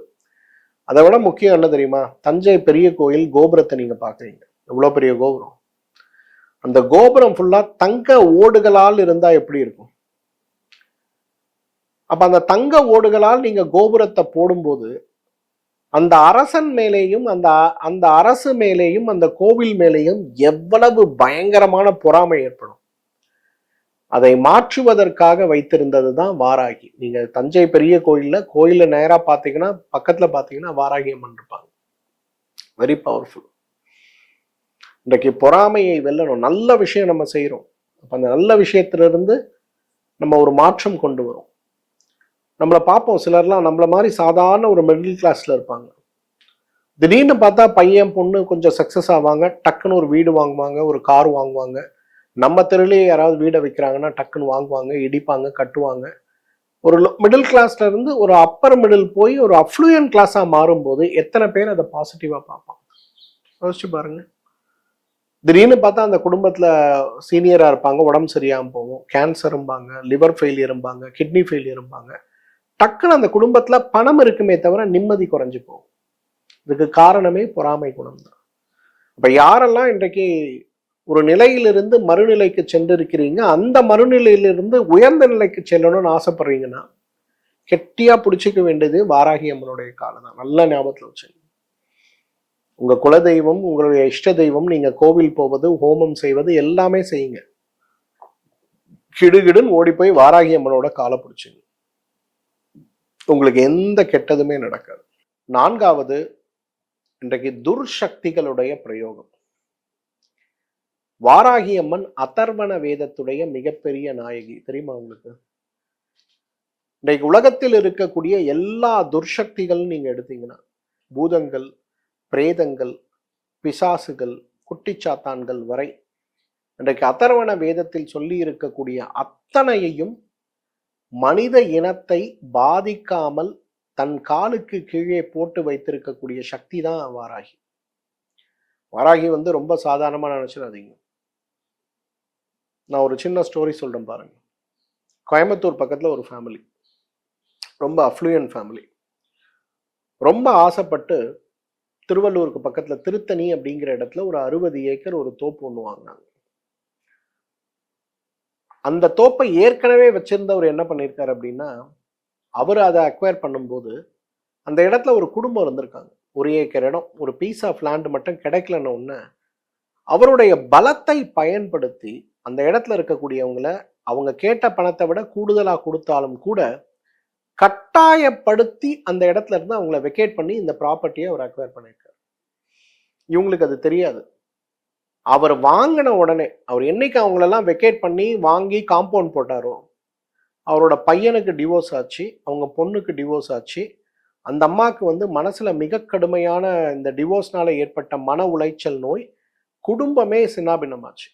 அதை விட முக்கியம் என்ன தெரியுமா? தஞ்சை பெரிய கோயில் கோபுரத்தை நீங்க பாக்குறீங்க, எவ்வளவு பெரிய கோபுரம். அந்த கோபுரம் ஃபுல்லா தங்க ஓடுகளால் இருந்தா எப்படி இருக்கும்? அப்ப அந்த தங்க ஓடுகளால் நீங்க கோபுரத்தை போடும்போது அந்த அரசன் மேலேயும் அந்த அரசு மேலேயும் அந்த கோவில் மேலேயும் எவ்வளவு பயங்கரமான பொறாமை ஏற்படும். அதை மாற்றுவதற்காக வைத்திருந்தது தான் வாராகி. நீங்க தஞ்சை பெரிய கோயில்ல நேரா பாத்தீங்கன்னா, பக்கத்துல பாத்தீங்கன்னா வாராகி அம்மன் இருப்பாங்க. Very powerful. இன்றைக்கு பொறாமையை வெல்லணும். நல்ல விஷயம் நம்ம செய்யறோம், அப்ப அந்த நல்ல விஷயத்திலிருந்து நம்ம ஒரு மாற்றம் கொண்டு வரும். நம்மளை பார்ப்போம், சிலர்லாம் நம்மள மாதிரி சாதாரண ஒரு மிடில் கிளாஸ்ல இருப்பாங்க. திடீர்னு பார்த்தா பையன் பொண்ணு கொஞ்சம் சக்சஸ் ஆவாங்க, டக்குன்னு ஒரு வீடு வாங்குவாங்க, ஒரு கார் வாங்குவாங்க. நம்ம தெருலேயே யாராவது வீடை வைக்கிறாங்கன்னா டக்குன்னு வாங்குவாங்க, இடிப்பாங்க, கட்டுவாங்க. ஒரு மிடில் கிளாஸ்ல இருந்து ஒரு அப்பர் மிடில் போய் ஒரு அஃப்ளூயன்ட் கிளாஸா மாறும்போது எத்தனை பேர் அதை பாசிட்டிவா பார்ப்பாங்க? யோசிச்சு பாருங்க. திடீர்னு பார்த்தா அந்த குடும்பத்துல சீனியரா இருப்பாங்க, உடம்பு சரியாம போகும், கேன்சரும்பாங்க, லிவர் ஃபெயிலியரும்பாங்க, கிட்னி ஃபெயிலியரும்பாங்க. டக்குன்னு அந்த குடும்பத்துல பணம் இருக்குமே தவிர நிம்மதி குறைஞ்சு போகும். இதுக்கு காரணமே பொறாமை குணம் தான். இப்ப யாரெல்லாம் இன்றைக்கு ஒரு நிலையிலிருந்து மறுநிலைக்கு சென்றிருக்கிறீங்க, அந்த மறுநிலையிலிருந்து உயர்ந்த நிலைக்கு செல்லணும்னு ஆசைப்படுறீங்கன்னா கெட்டியா பிடிச்சிக்க வேண்டியது வாராகி அம்மனுடைய காலம் தான். நல்ல ஞாபகத்துல வச்சுங்க. உங்க குலதெய்வம், உங்களுடைய இஷ்ட தெய்வம், நீங்க கோவில் போவது, ஹோமம் செய்வது எல்லாமே செய்யுங்க. கிடுகிடுன்னு ஓடி போய் வாராகி அம்மனோட காலை பிடிச்சிங்க. உங்களுக்கு எந்த கெட்டதுமே நடக்காது. 4வது, இன்றைக்கு துர்சக்திகளுடைய பிரயோகம். வாராகி அம்மன் அதர்வண வேதத்துடைய மிகப்பெரிய நாயகி, தெரியுமா உங்களுக்கு? இன்றைக்கு உலகத்தில் இருக்கக்கூடிய எல்லா துர்சக்திகள் நீங்க எடுத்தீங்கன்னா, பூதங்கள், பிரேதங்கள், பிசாசுகள், குட்டிச்சாத்தான்கள் வரை இன்றைக்கு அதர்வண வேதத்தில் சொல்லி இருக்கக்கூடிய அத்தனையையும் மனித இனத்தை பாதிக்காமல் தன் காலுக்கு கீழே போட்டு வைத்திருக்கக்கூடிய சக்தி தான் வாராகி. வாராகி ரொம்ப சாதாரணமா நினைச்சிடாதீங்க. நான் ஒரு சின்ன ஸ்டோரி சொல்றேன் பாருங்க. கோயம்புத்தூர் பக்கத்துல ஒரு ஃபேமிலி, ரொம்ப அஃப்ளூயன்ட் ஃபேமிலி, ரொம்ப ஆசைப்பட்டு திருவள்ளூருக்கு பக்கத்துல திருத்தணி அப்படிங்கிற இடத்துல ஒரு 60 ஏக்கர் ஒரு தோப்பு ஒன்று வாங்கினாங்க. அந்த தோப்பை ஏற்கனவே வச்சிருந்தவர் என்ன பண்ணியிருக்காரு அப்படின்னா, அவர் அதை அக்வயர் பண்ணும்போது அந்த இடத்துல ஒரு குடும்பம் இருந்திருக்காங்க. 1 ஏக்கர் இடம், ஒரு பீஸ் ஆஃப் லேண்ட் மட்டும் கிடைக்கலன்னு ஒன்று, அவருடைய பலத்தை பயன்படுத்தி அந்த இடத்துல இருக்கக்கூடியவங்கள அவங்க கேட்ட பணத்தை விட கூடுதலாக கொடுத்தாலும் கூட கட்டாயப்படுத்தி அந்த இடத்துல இருந்து அவங்கள வெக்கேட் பண்ணி இந்த ப்ராப்பர்ட்டியை அவர் அக்வயர் பண்ணியிருக்காரு. இவங்களுக்கு அது தெரியாது. அவர் வாங்கின உடனே, அவர் என்னைக்கு அவங்களெல்லாம் வெக்கேட் பண்ணி வாங்கி காம்பவுண்ட் போட்டாரோ, அவரோட பையனுக்கு டிவோர்ஸ் ஆச்சு, அவங்க பொண்ணுக்கு டிவோர்ஸ் ஆச்சு. அந்த அம்மாவுக்கு மனசுல மிக கடுமையான இந்த டிவோர்ஸ்னால ஏற்பட்ட மன உளைச்சல் நோய், குடும்பமே சின்னாபின்னமாச்சு.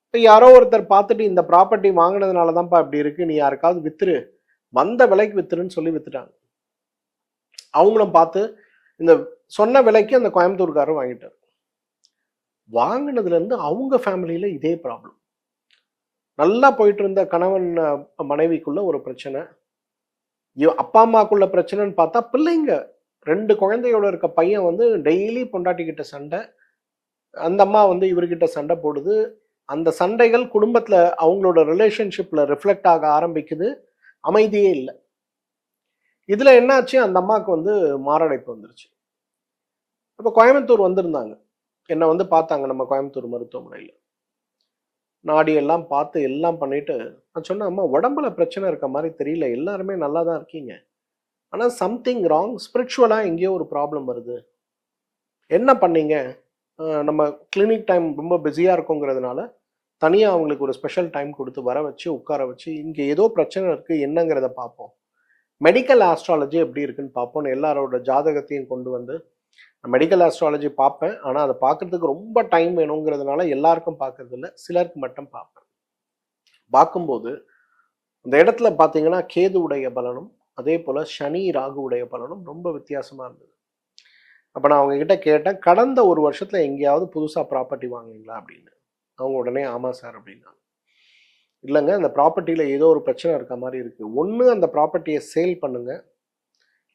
இப்போ யாரோ ஒருத்தர் பார்த்துட்டு இந்த ப்ராப்பர்ட்டி வாங்கினதுனால தான்ப்பா இப்படி இருக்கு, நீ யாருக்காவது வித்துரு, வந்த விலைக்கு வித்துருன்னு சொல்லி வித்துட்டாங்க. அவங்களும் பார்த்து இந்த சொன்ன விலைக்கு அந்த கோயம்புத்தூர்காரர் வாங்கிட்டார். வாங்கினதுல இருந்து அவங்க ஃபேமிலியில இதே ப்ராப்ளம். நல்லா போயிட்டு இருந்த கணவன் மனைவிக்குள்ள ஒரு பிரச்சனை, அப்பா அம்மாக்குள்ள பிரச்சனைன்னு பார்த்தா பிள்ளைங்க 2 குழந்தையோட இருக்க பையன் டெய்லி பொண்டாட்டிக்கிட்ட சண்டை, அந்த அம்மா வந்து இவர்கிட்ட சண்டை போடுது. அந்த சண்டைகள் குடும்பத்துல அவங்களோட ரிலேஷன்ஷிப்ல ரிஃப்ளெக்ட் ஆக ஆரம்பிக்குது. அமைதியே இல்ல. இதுல என்னாச்சு, அந்த அம்மாவுக்கு வந்து மாரடைப்பு வந்துருச்சு. அப்ப கோயம்புத்தூர் வந்திருந்தாங்க. என்ன வந்து பார்த்தாங்க நம்ம கோயம்புத்தூர் மருத்துவமனையில. நாடி எல்லாம் பார்த்து எல்லாம் பண்ணிட்டு, நான் சொன்னேன், "அம்மா உடம்புல பிரச்சனை இருக்க மாரி தெரியல. எல்லாருமே நல்லா தான் இருக்கீங்க. ஆனா சம்திங் ராங். ஸ்பிரிச்சுவலா எங்கேயோ ஒரு ப்ராப்ளம் வருது. என்ன பண்ணீங்க?" நம்ம கிளினிக் டைம் ரொம்ப பிஸியா இருக்குங்கிறதுனால, தனியா அவங்களுக்கு ஒரு ஸ்பெஷல் டைம் குடுத்து வர வச்சு, உட்கார வச்சு, "இங்க ஏதோ பிரச்சனை இருக்கு. என்னங்கிறத பார்ப்போம். மெடிக்கல் ஆஸ்ட்ராலஜி எப்படி இருக்குன்னு பார்ப்போம்னு" எல்லாரோட ஜாதகத்தையும் கொண்டு வந்து, மெடிக்கல் ஆஸ்ட்ராலஜி பார்ப்பேன். ஆனா அத பார்க்கறதுக்கு ரொம்ப டைம் வேணுங்கிறதுனால எல்லாருக்கும் பார்க்கறதில்ல. சிலருக்கு மட்டும் பார்ப்பேன். பார்க்கும்போது, அந்த இடத்துல பார்த்தீங்கன்னா, கேதுவுடைய பலனும், அதேபோல சனி, ராகுவுடைய பலனும் ரொம்ப வித்தியாசமா இருந்தது. அப்ப நான் அவங்க கிட்ட கேட்டேன், "கடந்த 1 வருஷத்துல எங்கேயாவது புதுசா ப்ராப்பர்ட்டி வாங்குனீங்களா?" அப்படின்னு. அவங்க உடனே, "ஆமா சார்" அப்படின்னாங்க. "இல்லங்க, அந்த ப்ராப்பர்ட்டில ஏதோ ஒரு பிரச்சனை இருக்க மாரி இருக்கு. ஒண்ணு அந்த ப்ராப்பர்ட்டிய சேல் பண்ணுங்க.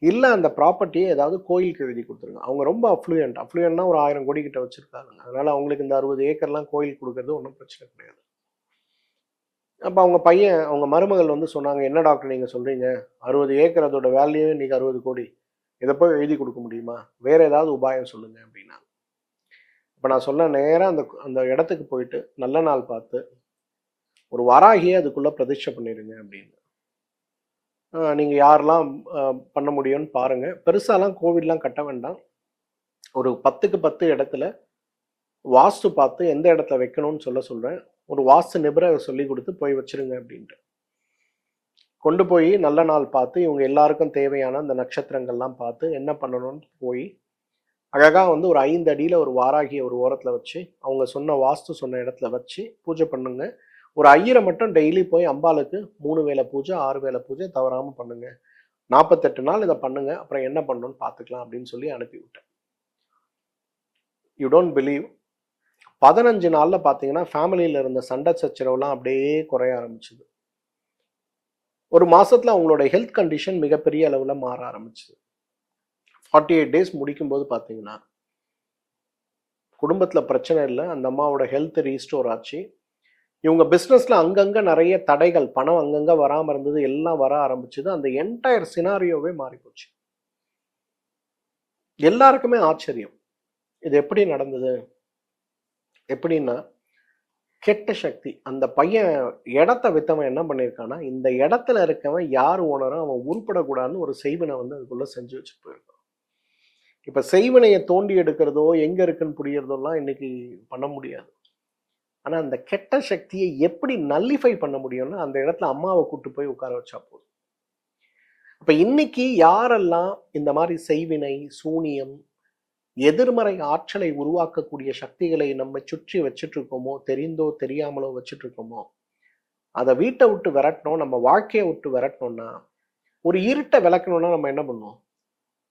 இல்ல அந்த ப்ராப்பர்ட்டிய ஏதாவது கோயிலுக்கு எழுதி குடுத்துருங்க." அவங்க ரொம்ப அஃப்ளூயன்ட்னா ஒரு 1000 கோடி கிட்ட வச்சிருக்காங்க. அதனால அவங்களுக்கு இந்த 60 ஏக்கர்லாம் கோயிலுக்கு குடுக்கறது ஒண்ணும் பிரச்சனை கிடையாது. அப்ப அவங்க பையன், அவங்க மருமகள் வந்து சொன்னாங்க, "என்ன டாக்டர் நீங்க சொல்றீங்க? 60 ஏக்கர் அதோட வேல்யூ இன்னைக்கு 60 கோடி. இத போய் எழுதி குடுக்க முடியுமா? வேற ஏதாவது உபாயம் சொல்லுங்க" அப்படின்னாங்க. அப்ப நான் சொன்னேன், "நேரா அந்த அந்த இடத்துக்கு போயிட்டு நல்ல நாள் பார்த்து, ஒரு வராகிய அதுக்குள்ள பிரதிஷ்டை பண்ணிடுங்க" அப்படின்னு. நீங்க யாரெல்லாம் பண்ண முடியும்னு பாருங்க. பெருசாலாம் கோவில்லாம் கட்ட வேண்டாம். ஒரு 10க்கு 10 இடத்துல வாஸ்து பார்த்து எந்த இடத்துல வைக்கணும்னு சொல்றேன். ஒரு வாஸ்து நிபுணர சொல்லிக் குடுத்து போய் வச்சிருங்க அப்படின்ட்டு. கொண்டு போய் நல்ல நாள் பார்த்து, இவங்க எல்லாருக்கும் தேவையான அந்த நட்சத்திரங்கள்லாம் பார்த்து, என்ன பண்ணணும்னு போய், அழகா வந்து ஒரு 5 அடியில ஒரு வாராகிய ஒரு ஓரத்துல வச்சு, அவங்க சொன்ன வாஸ்து சொன்ன இடத்துல வச்சு பூஜை பண்ணுங்க. ஒரு ஐயர மட்டும் டெய்லி போய் அம்பாளுக்கு 3 வேள பூஜை, 6 வேள பூஜை தவறாம பண்ணுங்க. 48 நாள் இத பண்ணுங்க. அப்புறம் என்ன பண்ணணும்னு பார்த்துக்கலாம் அப்படின்னு சொல்லி அனுப்பி விட்டேன். யூ டோன்ட் பிலீவ், 15 நாள்ல பார்த்தீங்கன்னா, ஃபேமிலியில இருந்த சண்டை சச்சரவுலாம் அப்படியே குறைய ஆரம்பிச்சது. ஒரு மாசத்துல அவங்களோட ஹெல்த் கண்டிஷன் மிகப்பெரிய அளவுல மாற ஆரம்பிச்சது. 48 டேஸ் முடிக்கும்போது பார்த்தீங்கன்னா, குடும்பத்துல பிரச்சனை இல்ல. அந்த அம்மாவோட ஹெல்த் ரீஸ்டோர் ஆச்சு. இவங்க பிசினஸ்ல அங்கங்க நெறைய தடைகள், பணம் அங்கங்க வராம இருந்தது. எல்லாம் வர ஆரம்பிச்சது. அந்த என்டையர் சினாரியோவே மாறி போச்சு. எல்லாருக்குமே ஆச்சரியம். இது எப்படி நடந்தது? எப்படின்னா, கெட்ட சக்தி. அந்த பையன் இடத்த வித்தவன் என்ன பண்ணியிருக்கான்னா, இந்த இடத்துல இருக்கவன் யார் ஓனரோ அவன் உருப்படக்கூடாதுன்னு ஒரு செய்வினை வந்து அதுக்குள்ள செஞ்சு வச்சுட்டு போயிருக்கான். இப்ப செய்வினைய தோண்டி எடுக்கிறதோ, எங்க இருக்குன்னு புரியறதோலாம் இன்னைக்கு பண்ண முடியாது. ஆனா அந்த கெட்ட சக்தியை எப்படி நல்லிஃபை பண்ண முடியும்னா, அந்த இடத்துல அம்மாவ கூட்டு போய் உட்கார வச்சா போதும். அப்ப இன்னைக்கு யாரெல்லாம் இந்த மாரி செய்வினை, சூனியம், எதிர்மறை ஆற்றலை உருவாக்கக்கூடிய சக்திகளை நம்ம சுற்றி வச்சுட்டு இருக்கோமோ, தெரிந்தோ தெரியாமலோ வச்சுட்டு இருக்கோமோ, அத வீட்ட விட்டு விரட்டணும், நம்ம வாழ்க்கைய விட்டு விரட்டணும்னா, ஒரு இருட்ட விளக்கணும்னா நம்ம என்ன பண்ணுவோம்?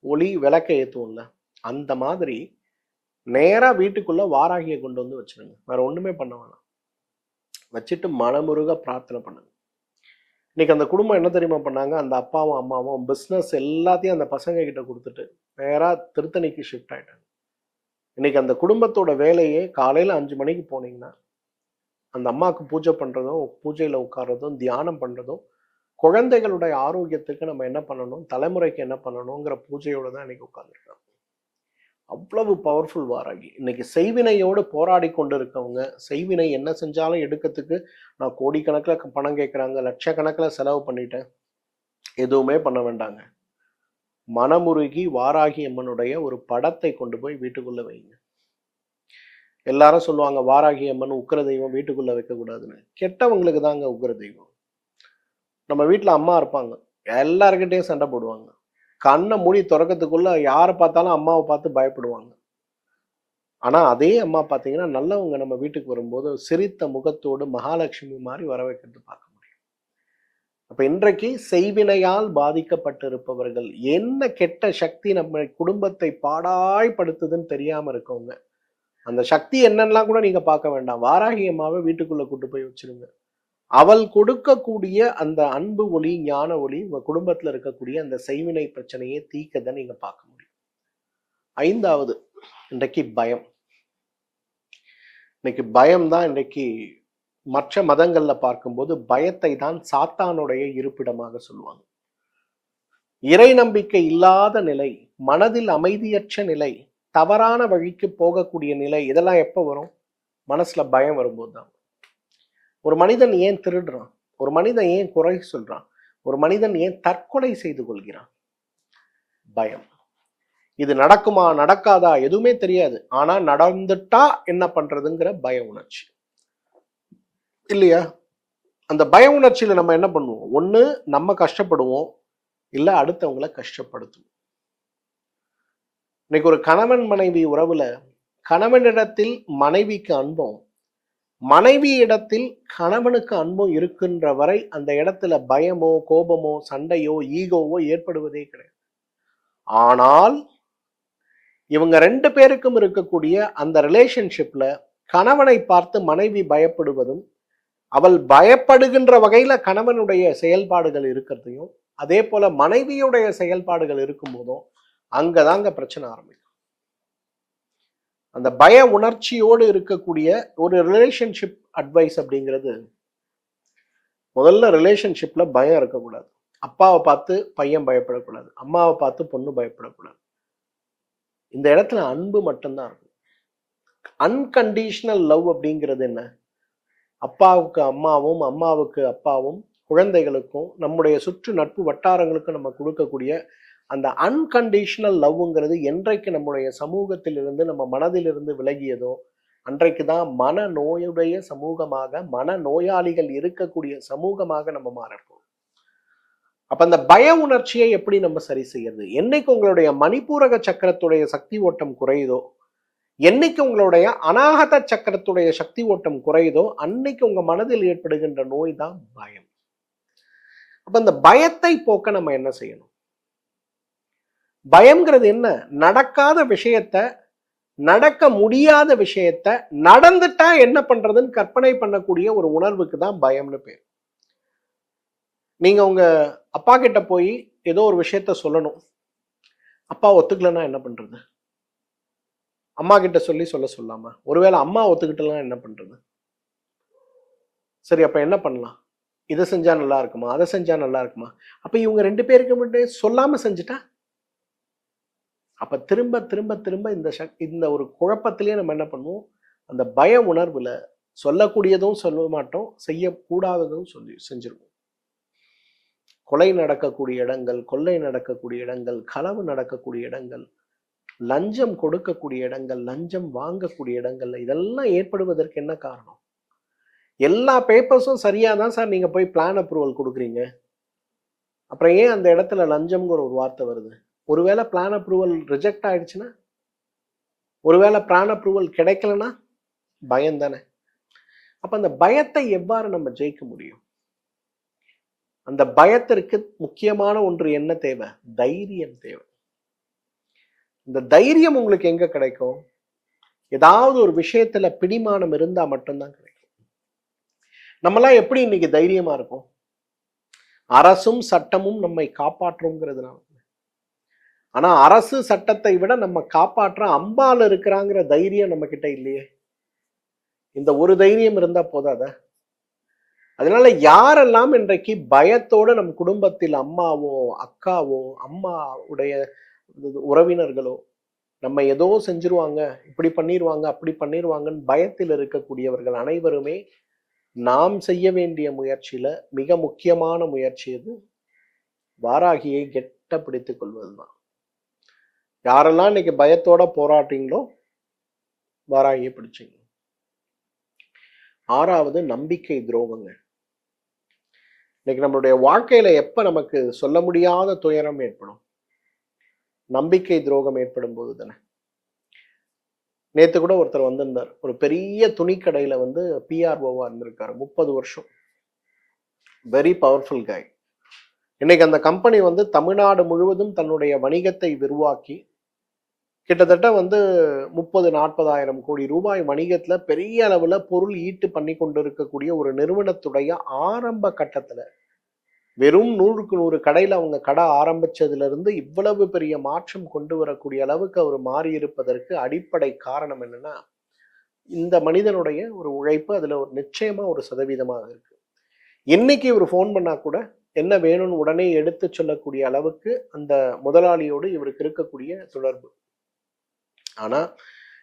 ஒளி விளக்க ஏத்துவோம்ல. அந்த மாதிரி நேரா வீட்டுக்குள்ள வாராகிய கொண்டு வந்து வச்சிருங்க. வேற ஒண்ணுமே பண்ண வேணாம். வச்சுட்டு மனமுருக பிரார்த்தனை பண்ணுங்க. இன்னைக்கு அந்த குடும்பம் என்ன தெரியுமா பண்ணாங்க? அந்த அப்பாவும் அம்மாவும் பிசினஸ் எல்லாத்தையும் அந்த பசங்க கிட்ட குடுத்துட்டு, நேரா திருத்தணிக்கு ஷிஃப்ட் ஆயிட்டாங்க. இன்னைக்கு அந்த குடும்பத்தோட வேலையே காலையில 5 மணிக்கு போனீங்கன்னா, அந்த அம்மாவுக்கு பூஜை பண்றதும், பூஜையில உட்கார்றதும், தியானம் பண்றதும், குழந்தைகளுடைய ஆரோக்கியத்துக்கு நம்ம என்ன பண்ணணும், தலைமுறைக்கு என்ன பண்ணணுங்கிற பூஜையோட தான் இன்னைக்கு உட்கார்ந்துருக்காங்க. அவ்வளவு பவர்ஃபுல் வாராகி. இன்னைக்கு செய்வினையோடு போராடி கொண்டு இருக்கவங்க, செய்வினை என்ன செஞ்சாலும் எடுக்கிறதுக்கு நான் கோடிக்கணக்கில் பணம் கேட்குறாங்க, லட்சக்கணக்கில் செலவு பண்ணிட்டேன். எதுவுமே பண்ண வேண்டாங்க. மனமுருகி வாராகி அம்மனுடைய ஒரு படத்தை கொண்டு போய் வீட்டுக்குள்ள வைங்க. எல்லாரும் சொல்லுவாங்க, வாராகி அம்மன் உக்கிர தெய்வம் வீட்டுக்குள்ள வைக்கக்கூடாதுன்னு. கெட்டவங்களுக்கு தாங்க உக்கிர தெய்வம். நம்ம வீட்டில் அம்மா இருப்பாங்க, எல்லாருக்கிட்டையும் சண்டை போடுவாங்க. கண்ணை மூடி திறக்கிறதுக்குள்ள யாரை பார்த்தாலும் அம்மாவை பார்த்து பயப்படுவாங்க. ஆனா அதே அம்மா பார்த்தீங்கன்னா, நல்லவங்க நம்ம வீட்டுக்கு வரும்போது சிரித்த முகத்தோடு மகாலட்சுமி மாதிரி வர வைக்கிறது பார்க்க முடியும். அப்ப இன்றைக்கு செய்வினையால் பாதிக்கப்பட்டிருப்பவர்கள், என்ன கெட்ட சக்தி நம்ம குடும்பத்தை பாடாய்படுத்துதுன்னு தெரியாம இருக்கவங்க, அந்த சக்தி என்னன்னெலாம் கூட நீங்க பார்க்க வேண்டாம். வாராகி அம்மாவை வீட்டுக்குள்ள கூட்டு போய் வச்சிருங்க. அவள் கொடுக்கக்கூடிய அந்த அன்பு ஒளி, ஞான ஒளி உங்க குடும்பத்துல இருக்கக்கூடிய அந்த செய்வினை பிரச்சனையை தீக்கதை நீங்க பார்க்க முடியும். 5வது, இன்றைக்கு பயம். இன்னைக்கு பயம்தான் இன்னைக்கு மற்ற மதங்கள்ல பார்க்கும்போது பயத்தை தான் சாத்தானுடைய இருப்பிடமாக சொல்லுவாங்க. இறை நம்பிக்கை இல்லாத நிலை, மனதில் அமைதியற்ற நிலை, தவறான வழிக்கு போகக்கூடிய நிலை, இதெல்லாம் எப்ப வரும்? மனசுல பயம் வரும்போது தான். ஒரு மனிதன் ஏன் திருடுறான்? ஒரு மனிதன் ஏன் குறை சொல்றான்? ஒரு மனிதன் ஏன் தற்கொலை செய்து கொள்கிறான்? பயம். இது நடக்குமா நடக்காதா எதுவுமே தெரியாது, ஆனா நடந்துட்டா என்ன பண்றதுங்கிற பய உணர்ச்சி இல்லையா? அந்த பய உணர்ச்சியில நம்ம என்ன பண்ணுவோம்? ஒண்ணு நம்ம கஷ்டப்படுவோம், இல்ல அடுத்தவங்களை கஷ்டப்படுத்துவோம். இன்னைக்கு ஒரு கணவன் மனைவி உறவுல கணவனிடத்தில் மனைவிக்கு அன்பும், மனைவி இடத்தில் கணவனுக்கு அன்பும் இருக்கின்ற வரை அந்த இடத்துல பயமோ கோபமோ சண்டையோ ஈகோவோ ஏற்படுவதே கிடையாது. ஆனால் இவங்க ரெண்டு பேருக்கும் இருக்கக்கூடிய அந்த ரிலேஷன்ஷிப்ல கணவனை பார்த்து மனைவி பயப்படுவதும், அவள் பயப்படுகின்ற வகையில கணவனுடைய செயல்பாடுகள் இருக்கிறதையும், அதே போல மனைவியுடைய செயல்பாடுகள் இருக்கும் போதும் அங்கதாங்க பிரச்சனை ஆரம்பிக்கும். அந்த பய உணர்ச்சியோடு இருக்கக்கூடிய ஒரு ரிலேஷன்ஷிப் அட்வைஸ் அப்படிங்கிறது, முதல்ல ரிலேஷன்ஷிப்ல பயம் இருக்கக்கூடாது. அப்பாவை பார்த்து பையன் பயப்படக்கூடாது, அம்மாவை பார்த்து பொண்ணு பயப்படக்கூடாது. இந்த இடத்துல அன்பு மட்டும்தான் இருக்கும். அன்கண்டிஷனல் லவ் அப்படிங்கிறது என்ன? அப்பாவுக்கு அம்மாவும் அம்மாவுக்கு அப்பாவும் குழந்தைகளுக்கும் நம்முடைய சுற்று நட்பு வட்டாரங்களுக்கும் நம்ம கொடுக்கக்கூடிய அந்த அன்கண்டிஷனல் லவ்ங்கிறது என்றைக்கு நம்முடைய சமூகத்தில் இருந்து நம்ம மனதிலிருந்து விலகியதோ அன்றைக்கு தான் மன நோயுடைய சமூகமாக, மன நோயாளிகள் இருக்கக்கூடிய சமூகமாக நம்ம மாறப்போம். அப்ப அந்த பய உணர்ச்சியை எப்படி நம்ம சரி செய்யறது? என்னைக்கு உங்களுடைய மணிப்பூரக சக்கரத்துடைய சக்தி ஓட்டம் குறையுதோ, என்னைக்கு உங்களுடைய அநாகத சக்கரத்துடைய சக்தி ஓட்டம் குறையுதோ, அன்னைக்கு உங்க மனதில் ஏற்படுகின்ற நோய் தான் பயம். அப்ப அந்த பயத்தை போக்க நம்ம என்ன செய்யணும்? பயம்ங்கிறது என்ன? நடக்காத விஷயத்த, நடக்க முடியாத விஷயத்த நடந்துட்டா என்ன பண்றதுன்னு கற்பனை பண்ணக்கூடிய ஒரு உணர்வுக்கு தான் பயம்னு பேர். நீங்க உங்க அப்பா கிட்ட போய் ஏதோ ஒரு விஷயத்த சொல்லணும், அப்பா ஒத்துக்கலன்னா என்ன பண்றது? அம்மா கிட்ட சொல்லி சொல்லாமா? ஒருவேளை அம்மா ஒத்துக்கிட்டலாம் என்ன பண்றது? சரி, அப்ப என்ன பண்ணலாம்? இதை செஞ்சா நல்லா இருக்குமா, அதை செஞ்சா நல்லா இருக்குமா? அப்ப இவங்க ரெண்டு பேருக்கு மட்டும் சொல்லாம செஞ்சுட்டா, அப்ப திரும்ப திரும்ப திரும்ப இந்த ஒரு குழப்பத்திலேயே நம்ம என்ன பண்ணுவோம்? அந்த பய உணர்வுல சொல்லக்கூடியதும் சொல்ல மாட்டோம், செய்யக்கூடாததும் செஞ்சிருவோம். கொலை நடக்கக்கூடிய இடங்கள், கொள்ளை நடக்கக்கூடிய இடங்கள், களவு நடக்கக்கூடிய இடங்கள், லஞ்சம் கொடுக்கக்கூடிய இடங்கள், லஞ்சம் வாங்கக்கூடிய இடங்கள்ல இதெல்லாம் ஏற்படுவதற்கு என்ன காரணம்? எல்லா பேப்பர்ஸும் சரியா தான் சார் நீங்க போய் பிளான் அப்ரூவல் கொடுக்குறீங்க, அப்புறம் ஏன் அந்த இடத்துல லஞ்சம்ங்கிற ஒரு வார்த்தை வருது? ஒருவேளை பிளான் அப்ரூவல் ரிஜெக்ட் ஆயிடுச்சுன்னா, ஒருவேளை பிளான் அப்ரூவல் கிடைக்கலன்னா பயம் தானே. அப்ப அந்த பயத்தை எவ்வாறு நம்ம ஜெயிக்க முடியும்? அந்த பயத்திற்கு முக்கியமான ஒன்று என்ன தேவை? தைரியம் தேவை. இந்த தைரியம் உங்களுக்கு எங்க கிடைக்கும்? ஏதாவது ஒரு விஷயத்துல பிடிமானம் இருந்தா மட்டும்தான் கிடைக்கும். நம்மளாம் எப்படி இன்னைக்கு தைரியமா இருக்கும்? அரசும் சட்டமும் நம்மை காப்பாற்றுங்கிறதுனால. ஆனா அரசு சட்டத்தை விட நம்ம காப்பாற்ற அம்பாள் இருக்கிறாங்கிற தைரியம் நம்ம கிட்ட இல்லையே. இந்த ஒரு தைரியம் இருந்தா போதாத? அதனால யாரெல்லாம் இன்றைக்கு பயத்தோட நம் குடும்பத்தில் அம்மாவோ அக்காவோ அம்மாவுடைய உறவினர்களோ நம்ம ஏதோ செஞ்சிருவாங்க, இப்படி பண்ணிடுவாங்க, அப்படி பண்ணிடுவாங்கன்னு பயத்தில் இருக்கக்கூடியவர்கள் அனைவருமே நாம் செய்ய வேண்டிய முயற்சியில மிக முக்கியமான முயற்சி எது? வாராகியை கெட்ட பிடித்துக் கொள்வதுதான். யாரெல்லாம் இன்னைக்கு பயத்தோட போராட்டீங்களோ வாராகியை பிடிச்சிங்க. ஆறாவது நம்பிக்கை துரோகங்க. இன்னைக்கு நம்மளுடைய வாழ்க்கையில எப்ப நமக்கு சொல்ல முடியாத துயரம் ஏற்படும்? நம்பிக்கை துரோகம் ஏற்படும் போது தானே. நேத்து கூட ஒருத்தர் வந்திருந்தார், ஒரு பெரிய துணிக்கடையில பிஆர்ஓவா இருந்திருக்காரு 30 வருஷம். வெரி பவர்ஃபுல் காய். இன்னைக்கு அந்த கம்பெனி தமிழ்நாடு முழுவதும் தன்னுடைய வணிகத்தை விரிவாக்கி கிட்டத்தட்ட 30-40 கோடி ரூபாய் வணிகத்துல பெரிய அளவுல பொருள் ஈட்டு பண்ணி கொண்டு இருக்கக்கூடிய ஒரு நிறுவனத்துடைய ஆரம்ப கட்டத்துல வெறும் 100க்கு 100 கடையில அவங்க கடை ஆரம்பிச்சதுல இருந்து இவ்வளவு பெரிய மாற்றம் கொண்டு வரக்கூடிய அளவுக்கு அவர் மாறி இருப்பதற்கு அடிப்படை காரணம் என்னன்னா, இந்த மனிதனுடைய ஒரு உழைப்பு அதுல ஒரு நிச்சயமா ஒரு சதவீதமாக இருக்கு. இன்னைக்கு இவர் ஃபோன் பண்ணா கூட என்ன வேணும்னு உடனே எடுத்து சொல்லக்கூடிய அளவுக்கு அந்த முதலாளியோடு இவருக்கு இருக்கக்கூடிய தொடர்பு. ஆனா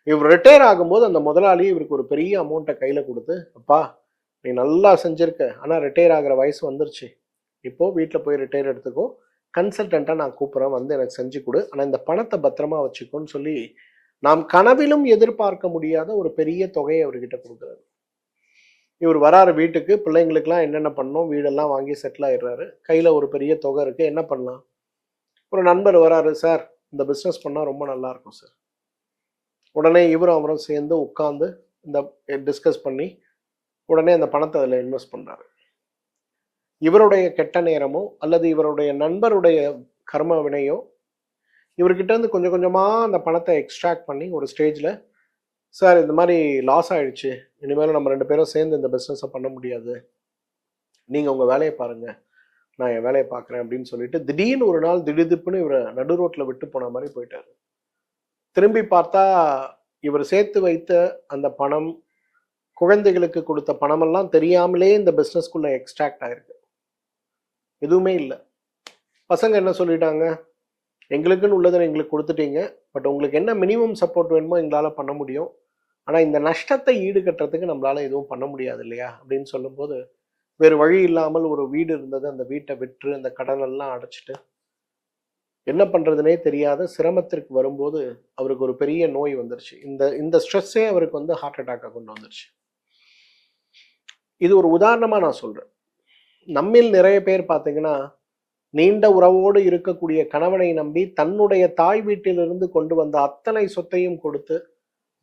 இவர் ரிட்டையர் ஆகும்போது அந்த முதலாளி இவருக்கு ஒரு பெரிய அமௌண்ட்டை கையில கொடுத்து, அப்பா நீ நல்லா செஞ்சிருக்க, ஆனா ரிட்டையர் ஆகிற வயசு வந்துருச்சு, இப்போ வீட்டில் போய் ரிட்டையர் எடுத்துக்கோ, கன்சல்டண்டா நான் கூப்பிட்றேன், வந்து எனக்கு செஞ்சு கொடு, ஆனா இந்த பணத்தை பத்திரமா வச்சுக்கோன்னு சொல்லி நாம் கனவிலும் எதிர்பார்க்க முடியாத ஒரு பெரிய தொகையை அவர்கிட்ட கொடுக்குறாரு. இவர் வராரு வீட்டுக்கு, பிள்ளைங்களுக்கெல்லாம் என்னென்ன பண்ணணும், வீடெல்லாம் வாங்கி செட்டில் ஆயிடுறாரு. கையில ஒரு பெரிய தொகை இருக்கு, என்ன பண்ணலாம்? ஒரு நண்பர் வராரு, சார் இந்த பிஸ்னஸ் பண்ணா ரொம்ப நல்லா இருக்கும் சார். உடனே இவரும் அவரும் சேர்ந்து உட்காந்து இந்த டிஸ்கஸ் பண்ணி உடனே அந்த பணத்தை அதில் இன்வெஸ்ட் பண்றாரு. இவருடைய கெட்ட நேரமோ அல்லது இவருடைய நண்பருடைய கர்ம வினையோ இவர்கிட்ட இருந்து கொஞ்சம் கொஞ்சமா அந்த பணத்தை எக்ஸ்ட்ராக்ட் பண்ணி ஒரு ஸ்டேஜ்ல, சார் இந்த மாதிரி லாஸ் ஆயிடுச்சு, இனிமேலும் நம்ம 2 பேரும் சேர்ந்து இந்த பிஸ்னஸை பண்ண முடியாது, நீங்க உங்க வேலையை பாருங்க, நான் என் வேலையை பார்க்குறேன் அப்படின்னு சொல்லிட்டு திடீர்னு ஒரு நாள் திடுதிப்புன்னு இவரை நடு ரோட்ல விட்டு போன மாதிரி போயிட்டாரு. திரும்பி பார்த்தா இவர் சேர்த்து வைத்த அந்த பணம், குழந்தைகளுக்கு கொடுத்த பணமெல்லாம் தெரியாமலே இந்த பிஸ்னஸ்குள்ள எக்ஸ்ட்ராக்ட் ஆயிருக்கு. எதுவுமே இல்லை. பசங்க என்ன சொல்லிட்டாங்க, எங்களுக்குன்னு உள்ளதை எங்களுக்கு கொடுத்துட்டீங்க, பட் உங்களுக்கு என்ன மினிமம் சப்போர்ட் வேணுமோ எங்களால் பண்ண முடியும், ஆனால் இந்த நஷ்டத்தை ஈடுகட்டுறதுக்கு நம்மளால எதுவும் பண்ண முடியாது இல்லையா அப்படின்னு சொல்லும்போது, வேறு வழி இல்லாமல் ஒரு வீடு இருந்தது, அந்த வீட்டை விற்று அந்த கடனெல்லாம் அடைச்சிட்டு என்ன பண்றதுனே தெரியாத சிரமத்திற்கு வரும்போது அவருக்கு ஒரு பெரிய நோய் வந்துருச்சு. இந்த இந்த ஸ்ட்ரெஸ்ஸே அவருக்கு வந்து ஹார்ட் அட்டாக்கை கொண்டு வந்துருச்சு. இது ஒரு உதாரணமா நான் சொல்றேன். நம்மில் நிறைய பேர் பார்த்தீங்கன்னா, நீண்ட உறவோடு இருக்கக்கூடிய கணவனை நம்பி தன்னுடைய தாய் வீட்டிலிருந்து கொண்டு வந்த அத்தனை சொத்தையும் கொடுத்து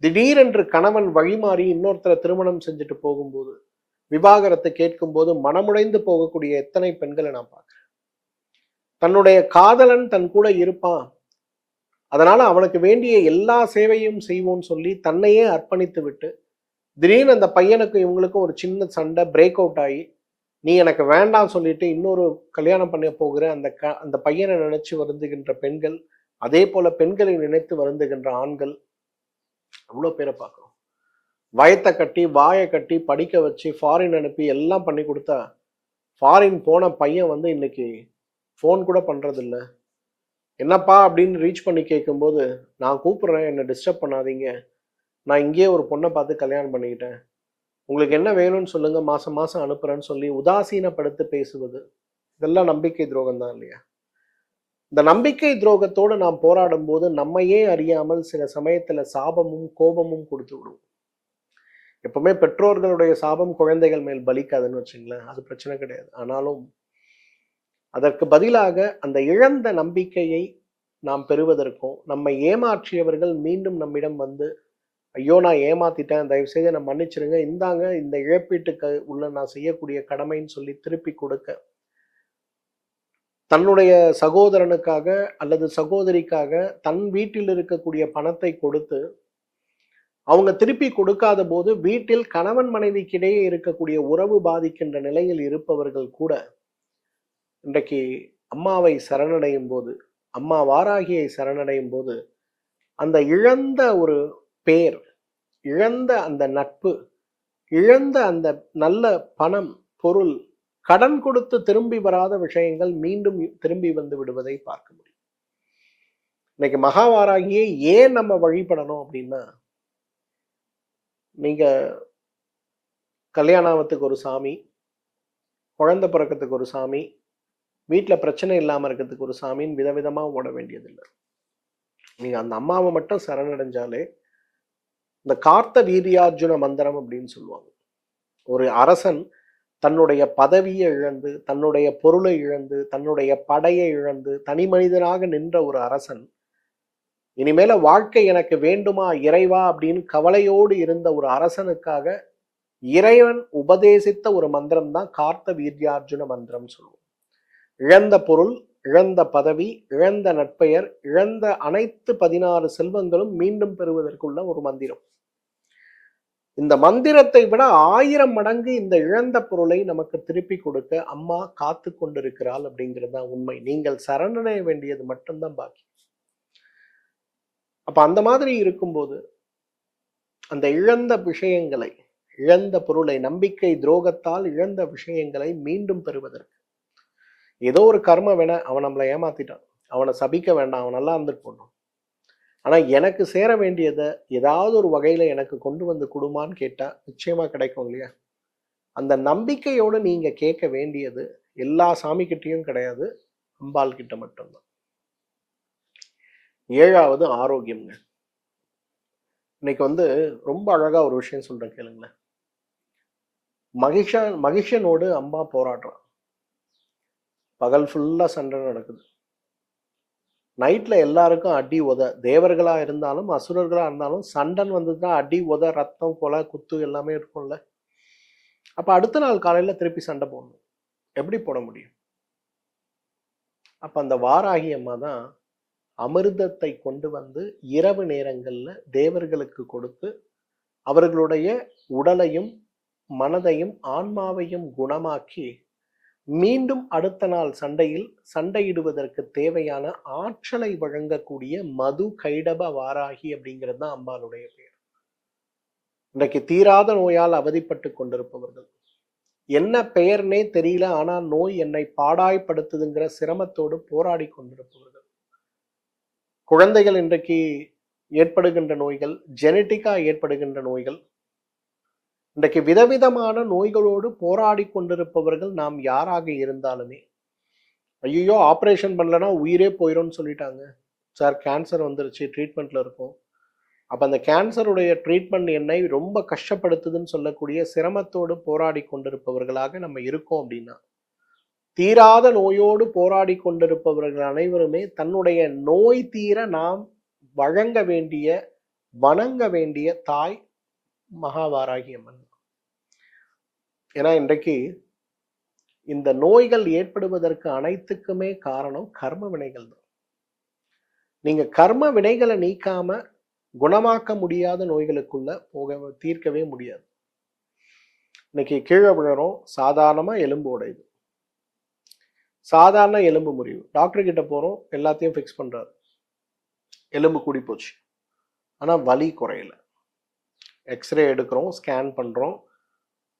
திடீரென்று கணவன் வழிமாறி இன்னொருத்தரை திருமணம் செஞ்சுட்டு போகும்போது, விவாகரத்து கேட்கும்போது மனமுடைந்து போகக்கூடிய எத்தனை பெண்களை நான் பார்க்கிறேன். தன்னுடைய காதலன் தன் கூட இருப்பான், அதனால அவனுக்கு வேண்டிய எல்லா சேவையும் செய்வோம்னு சொல்லி தன்னையே அர்ப்பணித்து விட்டு திடீர்னு அந்த பையனுக்கும் இவங்களுக்கும் ஒரு சின்ன சண்டை பிரேக் அவுட் ஆகி, நீ எனக்கு வேண்டாம் சொல்லிட்டு இன்னொரு கல்யாணம் பண்ண போகிற அந்த பையனை நினைச்சு வருந்துகின்ற பெண்கள், அதே போல பெண்களை நினைத்து வருந்துகின்ற ஆண்கள் அவ்வளோ பேரை பார்க்குறோம். வயத்தை கட்டி வாயை கட்டி படிக்க வச்சு ஃபாரின் அனுப்பி எல்லாம் பண்ணி கொடுத்தா, ஃபாரின் போன பையன் வந்து இன்னைக்கு ஃபோன் கூட பண்றதில்ல. என்னப்பா அப்படின்னு ரீச் பண்ணி கேட்கும்போது, நான் கூப்பிட்றேன், என்னை டிஸ்டர்ப் பண்ணாதீங்க, நான் இங்கேயே ஒரு பொண்ணை பார்த்து கல்யாணம் பண்ணிக்கிட்டேன், உங்களுக்கு என்ன வேணும்னு சொல்லுங்க, மாசம் மாசம் அனுப்புறேன்னு சொல்லி உதாசீனப்படுத்தி பேசுவது, இதெல்லாம் நம்பிக்கை துரோகம் தான் இல்லையா? இந்த நம்பிக்கை துரோகத்தோடு நாம் போராடும் போது நம்மையே அறியாமல் சில சமயத்துல சாபமும் கோபமும் கொடுத்து விடுவோம். எப்பவுமே பெற்றோர்களுடைய சாபம் குழந்தைகள் மேல் பலிக்காதுன்னு வச்சுங்களேன், அது பிரச்சனை கிடையாது. ஆனாலும் அதற்கு பதிலாக அந்த இழந்த நம்பிக்கையை நாம் பெறுவதற்கும், நம்மை ஏமாற்றியவர்கள் மீண்டும் நம்மிடம் வந்து, ஐயோ நான் ஏமாத்திட்டேன், தயவு செய்து என்னை மன்னிச்சிருங்க, இந்தாங்க இந்த இழப்பீட்டுக்கு உள்ள நான் செய்யக்கூடிய கடமைன்னு சொல்லி திருப்பி கொடுக்க, தன்னுடைய சகோதரனுக்காக அல்லது சகோதரிக்காக தன் வீட்டில் இருக்கக்கூடிய பணத்தை கொடுத்து அவங்க திருப்பி கொடுக்காத போது வீட்டில் கணவன் மனைவிக்கிடையே இருக்கக்கூடிய உறவு பாதிக்கின்ற நிலையில் இருப்பவர்கள் கூட இன்றைக்கு அம்மாவை சரணடையும் போது, அம்மா வாராகியை சரணடையும் போது, அந்த இழந்த ஒரு பேர், இழந்த அந்த நட்பு, இழந்த அந்த நல்ல பணம், பொருள், கடன் கொடுத்து திரும்பி வராத விஷயங்கள் மீண்டும் திரும்பி வந்து விடுவதை பார்க்க முடியும். இன்னைக்கு மகாவாராகியை ஏன் நம்ம வழிபடணும் அப்படின்னா, நீங்க கல்யாணத்துக்கு ஒரு சாமி, குழந்தை பிறக்கிறதுக்கு ஒரு சாமி, வீட்டில் பிரச்சனை இல்லாமல் இருக்கிறதுக்கு ஒரு சாமின்னு விதவிதமாக ஓட வேண்டியதில்லை. நீங்கள் அந்த அம்மாவை மட்டும் சரணடைஞ்சாலே, இந்த கார்த்த வீரியார்ஜுன மந்திரம் அப்படின்னு சொல்லுவாங்க. ஒரு அரசன் தன்னுடைய பதவியை இழந்து, தன்னுடைய பொருளை இழந்து, தன்னுடைய படையை இழந்து, தனி மனிதனாக நின்ற ஒரு அரசன், இனிமேல வாழ்க்கை எனக்கு வேண்டுமா இறைவா அப்படின்னு கவலையோடு இருந்த ஒரு அரசனுக்காக இறைவன் உபதேசித்த ஒரு மந்திரம் தான் கார்த்த வீரியார்ஜுன மந்திரம் சொல்லுவோம். இழந்த பொருள், இழந்த பதவி, இழந்த நட்பெயர், இழந்த அனைத்து 16 செல்வங்களும் மீண்டும் பெறுவதற்குள்ள ஒரு மந்திரம். இந்த மந்திரத்தை விட 1000 மடங்கு இந்த இழந்த பொருளை நமக்கு திருப்பி கொடுக்க அம்மா காத்து கொண்டிருக்கிறாள் அப்படிங்கிறது தான் உண்மை. நீங்கள் சரணடைய வேண்டியது மட்டும்தான் பாக்கி. அப்ப அந்த மாதிரி இருக்கும்போது அந்த இழந்த விஷயங்களை, இழந்த பொருளை, நம்பிக்கை துரோகத்தால் இழந்த விஷயங்களை மீண்டும் பெறுவதற்கு ஏதோ ஒரு கர்ம வேணா, அவன் நம்மளை ஏமாத்திட்டான், அவனை சபிக்க வேண்டாம், அவன் நல்லா இருந்துட்டு போடணும், ஆனா எனக்கு சேர வேண்டியதை ஏதாவது ஒரு வகையில எனக்கு கொண்டு வந்து கொடுமான்னு கேட்டா நிச்சயமா கிடைக்கும் இல்லையா? அந்த நம்பிக்கையோடு நீங்க கேட்க வேண்டியது எல்லா சாமி கிட்டையும் கிடையாது, அம்பாள் கிட்ட மட்டும்தான். 7வது ஆரோக்கியம்ங்க. இன்னைக்கு ரொம்ப அழகா ஒரு விஷயம் சொல்றேன் கேளுங்களேன். மகிஷனோடு அம்பா போராடுறான். பகல் ஃபுல்லா சண்டை நடக்குது. நைட்ல எல்லாருக்கும் அடி உத, தேவர்களா இருந்தாலும் அசுரர்களா இருந்தாலும் சண்டன் வந்துதான் அடி உத, ரத்தம், கொலை, குத்து எல்லாமே இருக்கும்ல. அப்ப அடுத்த நாள் காலையில திருப்பி சண்டை போடணும். எப்படி போட முடியும்? அப்ப அந்த வாராகி அம்மா தான் அமிர்தத்தை கொண்டு வந்து இரவு நேரங்கள்ல தேவர்களுக்கு கொடுத்து அவர்களுடைய உடலையும் மனதையும் ஆன்மாவையும் குணமாக்கி மீண்டும் அடுத்த நாள் சண்டையிடுவதற்கு தேவையான ஆற்றலை வழங்கக்கூடிய மது கைடப வாராகி அப்படிங்கிறது தான் அம்பாளுடைய பேர். இன்றைக்கு தீராத நோயால் அவதிப்பட்டு கொண்டிருப்பவர்கள், என்ன பெயர்னே தெரியல ஆனா நோய் என்னை பாடாய்படுத்துதுங்கிற சிரமத்தோடு போராடி கொண்டிருப்பவர்கள், குழந்தைகள் இன்றைக்கு ஏற்படுகின்ற நோய்கள், ஜெனட்டிக்கா ஏற்படுகின்ற நோய்கள், இன்றைக்கு விதவிதமான நோய்களோடு போராடி கொண்டிருப்பவர்கள் நாம் யாராக இருந்தாலுமே, ஐயோ ஆப்ரேஷன் பண்ணலன்னா உயிரே போயிடும்னு சொல்லிட்டாங்க சார், கேன்சர் வந்துருச்சு, ட்ரீட்மெண்ட்ல இருக்கும், அப்ப அந்த கேன்சருடைய ட்ரீட்மெண்ட் என்னை ரொம்ப கஷ்டப்படுத்துதுன்னு சொல்லக்கூடிய சிரமத்தோடு போராடி கொண்டிருப்பவர்களாக நம்ம இருக்கோம் அப்படின்னா, தீராத நோயோடு போராடி கொண்டிருப்பவர்கள் அனைவருமே தன்னுடைய நோய் தீர நாம் வழங்க வேண்டிய, வணங்க வேண்டிய தாய் மகாவாராகி அம்மன். ஏன்னா இன்றைக்கு இந்த நோய்கள் ஏற்படுவதற்கு அனைத்துக்குமே காரணம் கர்ம வினைகள் தான். நீங்க கர்ம வினைகளை நீக்காம குணமாக்க முடியாத நோய்களுக்குள்ள தீர்க்கவே முடியாது. இன்னைக்கு கீழே விழுறோம், சாதாரணமா எலும்பு உடையுது, சாதாரண எலும்பு முறிவு, டாக்டர் கிட்ட போறோம், எல்லாத்தையும் ஃபிக்ஸ் பண்றாரு, எலும்பு கூடி போச்சு, ஆனா வலி குறையல. எக்ஸ்ரே எடுக்கிறோம், ஸ்கேன் பண்றோம்,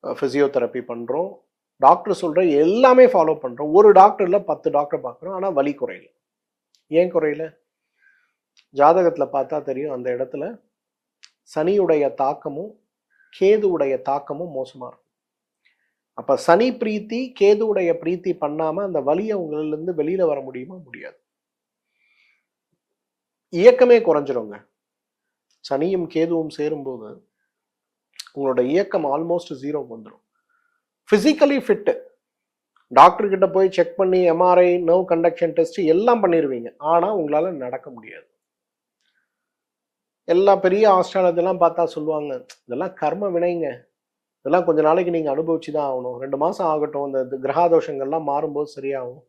பிசியோதெரப்பி பண்றோம், டாக்டர் சொல்ற எல்லாமே ஃபாலோ பண்றோம், ஒரு டாக்டர்ல 10 டாக்டர் பார்க்குறோம், ஆனா வலி குறையல. ஏன் குறையல? ஜாதகத்துல பார்த்தா தெரியும், அந்த இடத்துல சனியுடைய தாக்கமும் கேதுவுடைய தாக்கமும் மோசமா இருக்கும். அப்ப சனி பிரீத்தி கேதுவுடைய பிரீத்தி பண்ணாம அந்த வலியை உங்களில இருந்து வெளியில வர முடியுமா? முடியாது. இயக்கமே குறைஞ்சிருங்க. சனியும் கேதுவும் சேரும்போது உங்களோட இயக்கம் ஆல்மோஸ்ட் 0 வந்துடும். பிசிக்கலி ஃபிட்டு, டாக்டர் கிட்ட போய் செக் பண்ணி எம்ஆர்ஐ, நர்வ் கண்டக்ஷன் டெஸ்ட் எல்லாம் பண்ணிடுவீங்க, ஆனா உங்களால நடக்க முடியாது. எல்லா பெரிய ஆஸ்ட்ராலஜெல்லாம் பார்த்தா சொல்லுவாங்க, இதெல்லாம் கர்ம வினைங்க, இதெல்லாம் கொஞ்ச நாளைக்கு நீங்க அனுபவிச்சுதான் ஆகணும், 2 மாசம் ஆகட்டும், இந்த கிரகாதோஷங்கள்லாம் மாறும்போது சரியாகும்,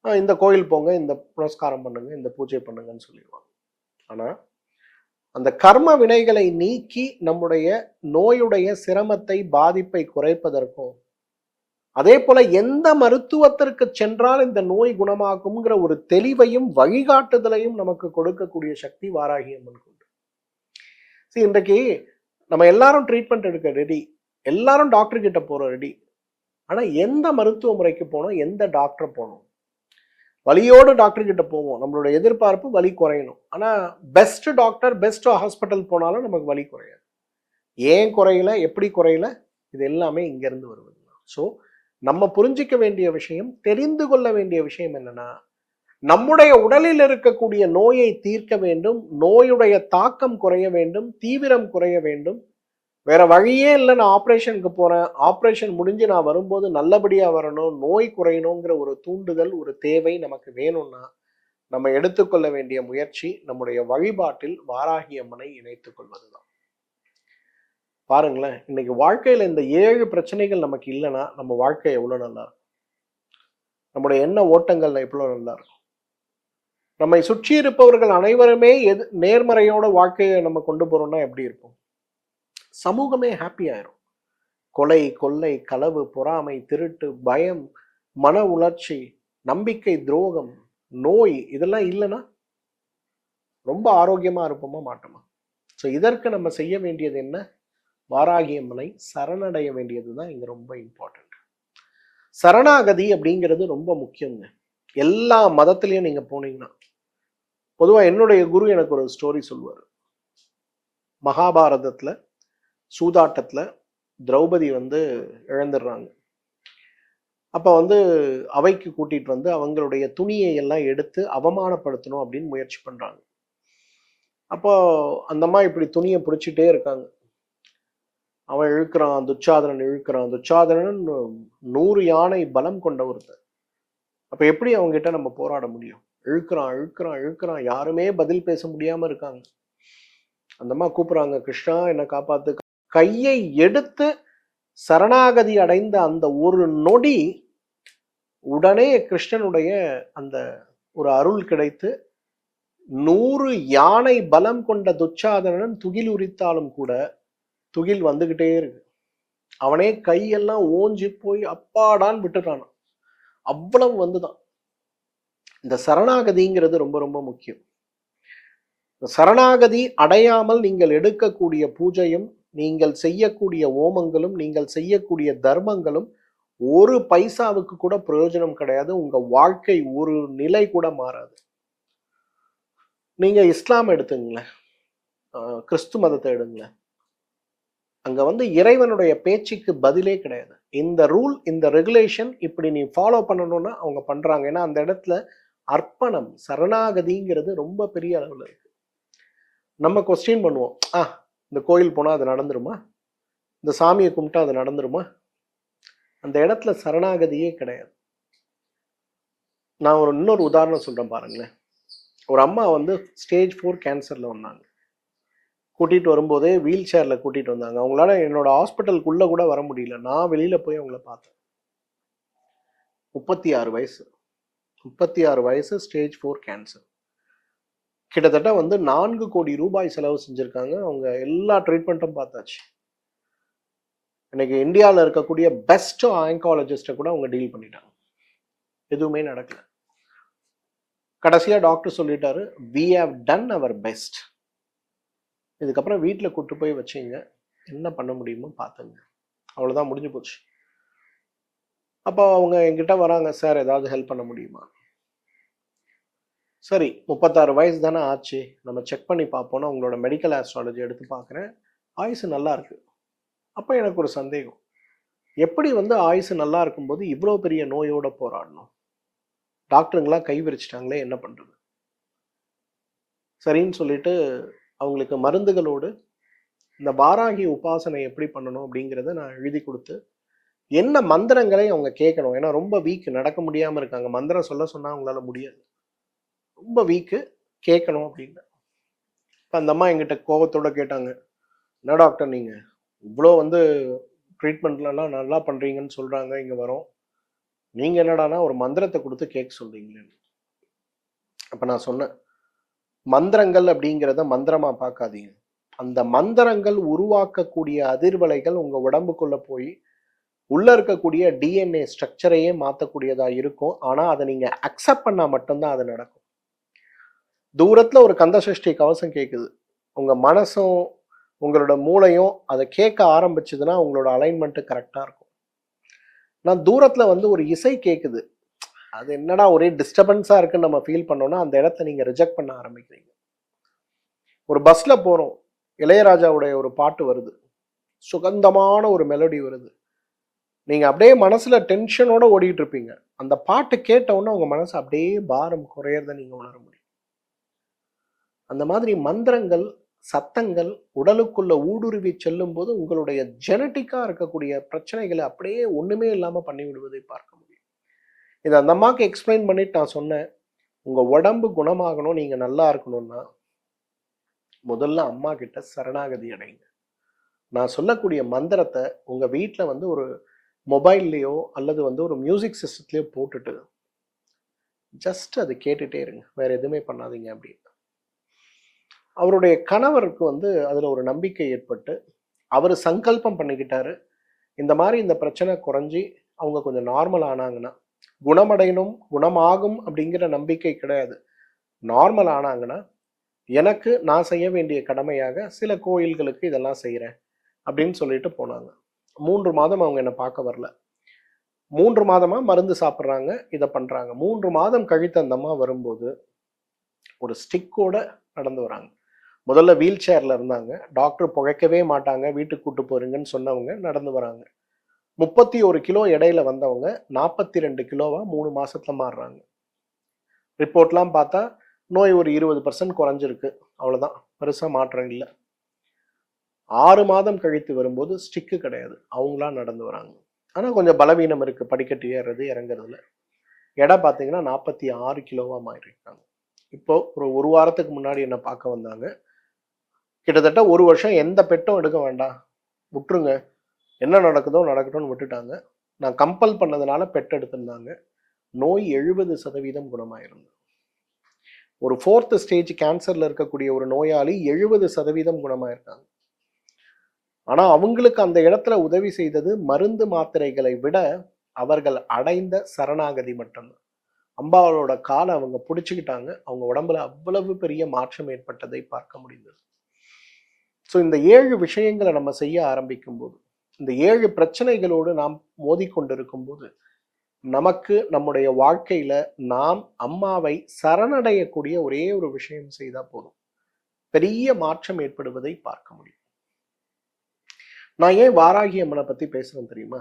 இந்த கோயில் போங்க, இந்த புனஸ்காரம் பண்ணுங்க, இந்த பூஜை பண்ணுங்கன்னு சொல்லிடுவாங்க. ஆனா அந்த கர்ம வினைகளை நீக்கி நம்முடைய நோயுடைய சிரமத்தை, பாதிப்பை குறைப்பதற்கும், அதே போல எந்த மருத்துவத்திற்கு சென்றால் இந்த நோய் குணமாகும்ங்கிற ஒரு தெளிவையும் வழிகாட்டுதலையும் நமக்கு கொடுக்கக்கூடிய சக்தி வாராகி அம்மன் உண்டு. இன்றைக்கு நம்ம எல்லாரும் ட்ரீட்மெண்ட் எடுக்க ரெடி, எல்லாரும் டாக்டர் கிட்ட போறோம் ரெடி, ஆனா எந்த மருத்துவ முறைக்கு போனோம், எந்த டாக்டர் போனோம்? வலியோடு டாக்டர் கிட்ட போவோம், நம்மளோட எதிர்பார்ப்பு வலி குறையணும், ஆனா பெஸ்ட் டாக்டர், பெஸ்ட் ஹாஸ்பிட்டல் போனாலும் நமக்கு வலி குறையாது. ஏன் குறையல, எப்படி குறையல? இது எல்லாமே இங்க இருந்து வருவது. ஸோ நம்ம புரிஞ்சிக்க வேண்டிய விஷயம், தெரிந்து கொள்ள வேண்டிய விஷயம் என்னன்னா, நம்முடைய உடலில் இருக்கக்கூடிய நோயை தீர்க்க வேண்டும், நோயுடைய தாக்கம் குறைய வேண்டும், தீவிரம் குறைய வேண்டும். வேற வழியே இல்லை, நான் ஆப்ரேஷனுக்கு போறேன், ஆப்ரேஷன் முடிஞ்சு நான் வரும்போது நல்லபடியா வரணும், நோய் குறையணுங்கிற ஒரு தூண்டுதல், ஒரு தேவை நமக்கு வேணும்னா நம்ம எடுத்துக்கொள்ள வேண்டிய முயற்சி நம்முடைய வழிபாட்டில் வாராகி அம்மனை இணைத்துக் கொள்வதுதான். பாருங்களேன், இன்னைக்கு வாழ்க்கையில இந்த 7 பிரச்சனைகள் நமக்கு இல்லைன்னா நம்ம வாழ்க்கை எவ்வளவு நல்லா இருக்கும், நம்முடைய எண்ண ஓட்டங்கள் எவ்வளவு நல்லா இருக்கும், நம்மை சுற்றி இருப்பவர்கள் அனைவருமே நேர்மறையோட வாழ்க்கையை நம்ம கொண்டு போறோம்னா எப்படி இருக்கும்? சமூகமே ஹாப்பி ஆயிரும். கொலை, கொள்ளை, களவு, பொறாமை, திருட்டு, பயம், மன உணர்ச்சி, நம்பிக்கை துரோகம், நோய், இதெல்லாம் இல்லைன்னா ரொம்ப ஆரோக்கியமா இருப்போமா? மாட்டோமா? ஸோ இதற்கு நம்ம செய்ய வேண்டியது என்ன? வாராகி அம்மனை சரணடைய வேண்டியது தான் இங்க ரொம்ப இம்பார்ட்டன்ட். சரணாகதி அப்படிங்கிறது ரொம்ப முக்கியங்க. எல்லா மதத்திலையும் நீங்க போனீங்கன்னா, பொதுவா என்னுடைய குரு எனக்கு ஒரு ஸ்டோரி சொல்லுவார். மகாபாரதத்துல சூதாட்டத்துல திரௌபதி இழந்துடுறாங்க. அப்ப அவைக்கு கூட்டிட்டு அவங்களுடைய துணியை எல்லாம் எடுத்து அவமானப்படுத்தணும் அப்படின்னு முயற்சி பண்றாங்க. அப்போ அந்த அம்மா இப்படி துணியை பிடிச்சிட்டே இருக்காங்க. அவன் இழுக்கிறான், துச்சாதனன் இழுக்கிறான். துச்சாதனன் 100 யானை பலம் கொண்ட ஒருத்தர். அப்ப எப்படி அவங்க கிட்ட நம்ம போராட முடியும்? இழுக்கிறான் இழுக்கிறான் இழுக்கிறான், யாருமே பதில் பேச முடியாம இருக்காங்க. அந்த அம்மா கூப்பிடுறாங்க, கிருஷ்ணா என்னை காப்பாத்து. கையை எடுத்து சரணாகதி அடைந்த அந்த ஒரு நொடி உடனே கிருஷ்ணனுடைய அந்த ஒரு அருள் கிடைத்து 100 யானை பலம் கொண்ட துச்சாதனன் துகில் உரித்தாலும் கூட துகில் வந்துகிட்டே இருக்கு. அவனே கையெல்லாம் ஓஞ்சி போய் அப்பாடான்னு விட்டுறான். அவ்வளவு வந்துதான். இந்த சரணாகதிங்கிறது ரொம்ப ரொம்ப முக்கியம். சரணாகதி அடையாமல் நீங்கள் எடுக்கக்கூடிய பூஜையும், நீங்கள் செய்யக்கூடிய ஓமங்களும், நீங்கள் செய்யக்கூடிய தர்மங்களும் ஒரு பைசாவுக்கு கூட பிரயோஜனம் கிடையாது. உங்க வாழ்க்கை ஒரு நிலை கூட மாறாது. நீங்க இஸ்லாம் எடுத்துங்களேன், கிறிஸ்து மதத்தை எடுங்களேன், அங்க இறைவனுடைய பேச்சுக்கு பதிலே கிடையாது. இந்த ரூல், இந்த ரெகுலேஷன் இப்படி நீ ஃபாலோ பண்ணணும்னா அவங்க பண்றாங்க. ஏன்னா அந்த இடத்துல அர்ப்பணம், சரணாகதிங்கிறது ரொம்ப பெரிய அளவில் இருக்கு. நம்ம கொஸ்டின் பண்ணுவோம், இந்த கோயில் போனா அது நடந்துருமா, இந்த சாமியை கும்பிட்டா அது நடந்துருமா? அந்த இடத்துல சரணாகதியே கிடையாது. நான் இன்னொரு உதாரணம் சொல்றேன் பாருங்களேன். ஒரு அம்மா ஸ்டேஜ் 4 கேன்சர்ல வந்தாங்க. கூட்டிட்டு வரும்போதே வீல் சேர்ல கூட்டிட்டு வந்தாங்க. அவங்களால என்னோட ஹாஸ்பிட்டலுக்குள்ள கூட வர முடியல. நான் வெளியில போய் அவங்கள பார்த்தேன். 36 வயசு, 36 வயசு, ஸ்டேஜ் 4 கேன்சர். கிட்டத்தட்ட 4 கோடி ரூபாய் செலவு செஞ்சிருக்காங்க. அவங்க எல்லா ட்ரீட்மெண்ட்டும் பார்த்தாச்சு. இன்னைக்கு இந்தியாவில் இருக்கக்கூடிய பெஸ்ட் ஆங்காலஜிஸ்ட்டை கூட அவங்க டீல் பண்ணிட்டாங்க. எதுவுமே நடக்கல. கடைசியா டாக்டர் சொல்லிட்டாரு, we have done our best. இதுக்கப்புறம் வீட்டில் கூட்டு போய் வச்சிங்க, என்ன பண்ண முடியுமோ பார்த்துங்க, அவ்வளோதான், முடிஞ்சு போச்சு. அப்போ அவங்க என்கிட்ட வராங்க, சார் ஏதாவது ஹெல்ப் பண்ண முடியுமா? சரி, 36 வயசு தானே ஆச்சு, நம்ம செக் பண்ணி பார்ப்போம்னா உங்களோட மெடிக்கல் ஆஸ்ட்ராலஜி எடுத்து பார்க்குறேன், ஆயுசு நல்லா இருக்கு. அப்போ எனக்கு ஒரு சந்தேகம், எப்படி ஆயுசு நல்லா இருக்கும்போது இவ்வளோ பெரிய நோயோட போராடணும்? டாக்டருங்களாம் கை விரிச்சிட்டாங்களே, என்ன பண்ணுறது? சரின்னு சொல்லிட்டு அவங்களுக்கு மருந்துகளோடு இந்த வாராகி உபாசனை எப்படி பண்ணணும் அப்படிங்கிறத நான் எழுதி கொடுத்து, என்ன மந்திரங்களை அவங்க கேட்கணும், ஏன்னா ரொம்ப வீக்கு, நடக்க முடியாமல் இருக்காங்க, மந்திரம் சொல்ல சொன்னால் அவங்களால முடியாது, ரொம்ப வீக்கு, கேட்கணும் அப்படின்னு. இப்போ அந்த அம்மா எங்கிட்ட கோபத்தோட கேட்டாங்க, என்ன டாக்டர் நீங்கள் இவ்வளோ ட்ரீட்மெண்ட்லலாம் நல்லா பண்ணுறீங்கன்னு சொல்கிறாங்க, இங்கே வரோம், நீங்கள் என்னடானா ஒரு மந்திரத்தை கொடுத்து கேட்க சொல்கிறீங்களேன்னு. அப்போ நான் சொன்னேன், மந்திரங்கள் அப்படிங்கிறத மந்திரமா பார்க்காதீங்க. அந்த மந்திரங்கள் உருவாக்கக்கூடிய அதிர்வலைகள் உங்க உடம்புக்குள்ள போய் உள்ள இருக்கக்கூடிய டிஎன்ஏ ஸ்ட்ரக்சரையே மாற்றக்கூடியதா இருக்கும். ஆனா அதை நீங்க அக்செப்ட் பண்ணா மட்டும்தான் அது நடக்கும். தூரத்துல ஒரு கந்தசஷ்டி கவசம் கேட்குது, உங்க மனசும் உங்களோட மூளையும் அதை கேட்க ஆரம்பிச்சதுன்னா உங்களோட அலைன்மெண்ட் கரெக்டா இருக்கும். நான் தூரத்துல ஒரு இசை கேட்குது, அது என்னடா ஒரே டிஸ்டர்பன்ஸா இருக்குன்னு நம்ம ஃபீல் பண்ணோம்னா அந்த இடத்த நீங்க ரிஜெக்ட் பண்ண ஆரம்பிக்கிறீங்க. ஒரு பஸ்ல போறோம், இளையராஜாவுடைய ஒரு பாட்டு வருது, சுகந்தமான ஒரு மெலடி வருது, நீங்க அப்படியே மனசுல டென்ஷனோட ஓடிட்டு இருப்பீங்க, அந்த பாட்டு கேட்டவுடனே உங்க மனசு அப்படியே பாரம் குறையறத நீங்க உணர முடியும். அந்த மாதிரி மந்திரங்கள், சத்தங்கள் உடலுக்குள்ள ஊடுருவி செல்லும் போது உங்களுடைய ஜெனட்டிக்கா இருக்கக்கூடிய பிரச்சனைகளை அப்படியே ஒண்ணுமே இல்லாம பண்ணி விடுவதை பார்க்க முடியும். இதை அந்த அம்மாவுக்கு எக்ஸ்பிளைன் பண்ணிட்டு நான் சொன்னேன், உங்க உடம்பு குணமாகணும், நீங்க நல்லா இருக்கணும்னா முதல்ல அம்மா கிட்ட சரணாகதி அடைங்க. நான் சொல்லக்கூடிய மந்திரத்தை உங்க வீட்டில் ஒரு மொபைல்லையோ அல்லது ஒரு மியூசிக் சிஸ்டத்துலையோ போட்டுட்டு ஜஸ்ட் அதை கேட்டுட்டே இருங்க, வேற எதுவுமே பண்ணாதீங்க அப்படின்னு. அவருடைய கணவருக்கு அதுல ஒரு நம்பிக்கை ஏற்பட்டு அவர் சங்கல்பம் பண்ணிக்கிட்டாரு, இந்த மாதிரி இந்த பிரச்சனை குறைஞ்சி அவங்க கொஞ்சம் நார்மல் ஆனாங்கன்னா, குணமடையணும் குணமாகும் அப்படிங்கிற நம்பிக்கை கிடையாது, நார்மல் ஆனாங்கன்னா எனக்கு நான் செய்ய வேண்டிய கடமையாக சில கோயில்களுக்கு இதெல்லாம் செய்கிறேன் அப்படின்னு சொல்லிட்டு போனாங்க. 3 மாதம் அவங்க என்னை பார்க்க வரல. 3 மாதமா மருந்து சாப்பிட்றாங்க, இதை பண்றாங்க. 3 மாதம் கழித்து அந்த அம்மா வரும்போது ஒரு ஸ்டிக்கோட நடந்து வராங்க. முதல்ல வீல் சேர்ல இருந்தாங்க. டாக்டர் புகைக்கவே மாட்டாங்க, வீட்டுக்கு கூட்டு போறீங்கன்னு சொன்னவங்க நடந்து வராங்க. 31 கிலோ எடையில வந்தவங்க 42 கிலோவா 3 மாசத்துல மாறுறாங்க. ரிப்போர்ட்லாம் பார்த்தா நோய் ஒரு 20% குறைஞ்சிருக்கு. அவ்வளவுதான், பெருசா மாற்றம் இல்லை. 6 மாதம் கழித்து வரும்போது ஸ்டிக்கு கிடையாது, அவங்களா நடந்து வராங்க. ஆனா கொஞ்சம் பலவீனம் இருக்கு, படிக்கட்டு ஏறுறது இறங்குறதுல. எடை பார்த்தீங்கன்னா 46 கிலோவா மாறிருக்காங்க. இப்போ ஒரு வாரத்துக்கு முன்னாடி என்ன பார்க்க வந்தாங்க. கிட்டத்தட்ட 1 வருஷம் எந்த பெட்டும் எடுக்க வேண்டாம், விட்டுருங்க, என்ன நடக்குதோ நடக்கட்டும்னு விட்டுட்டாங்க. நான் கம்பல் பண்ணதுனால பெட் எடுத்திருந்தாங்க. நோய் 70% குணமாயிருந்தது. ஒரு 4th ஸ்டேஜ் கேன்சர்ல இருக்கக்கூடிய ஒரு நோயாளி 70% குணமாயிருக்காங்க. ஆனா அவங்களுக்கு அந்த இடத்துல உதவி செய்தது மருந்து மாத்திரைகளை விட அவர்கள் அடைந்த சரணாகதி மட்டும்தான். அம்பாளோட காலை அவங்க பிடிச்சுக்கிட்டாங்க. அவங்க உடம்புல அவ்வளவு பெரிய மாற்றம் ஏற்பட்டதை பார்க்க முடிந்தது. ஸோ இந்த 7 விஷயங்களை நம்ம செய்ய ஆரம்பிக்கும் போது, இந்த 7 பிரச்சனைகளோடு நாம் மோதிக்கொண்டிருக்கும் போது, நமக்கு நம்முடைய வாழ்க்கையில நாம் அம்மாவை சரணடையக்கூடிய ஒரே ஒரு விஷயம் செய்தா போதும், பெரிய மாற்றம் ஏற்படுவதை பார்க்க முடியும். நான் ஏன் வாராகி அம்மனை பத்தி பேசுறேன் தெரியுமா?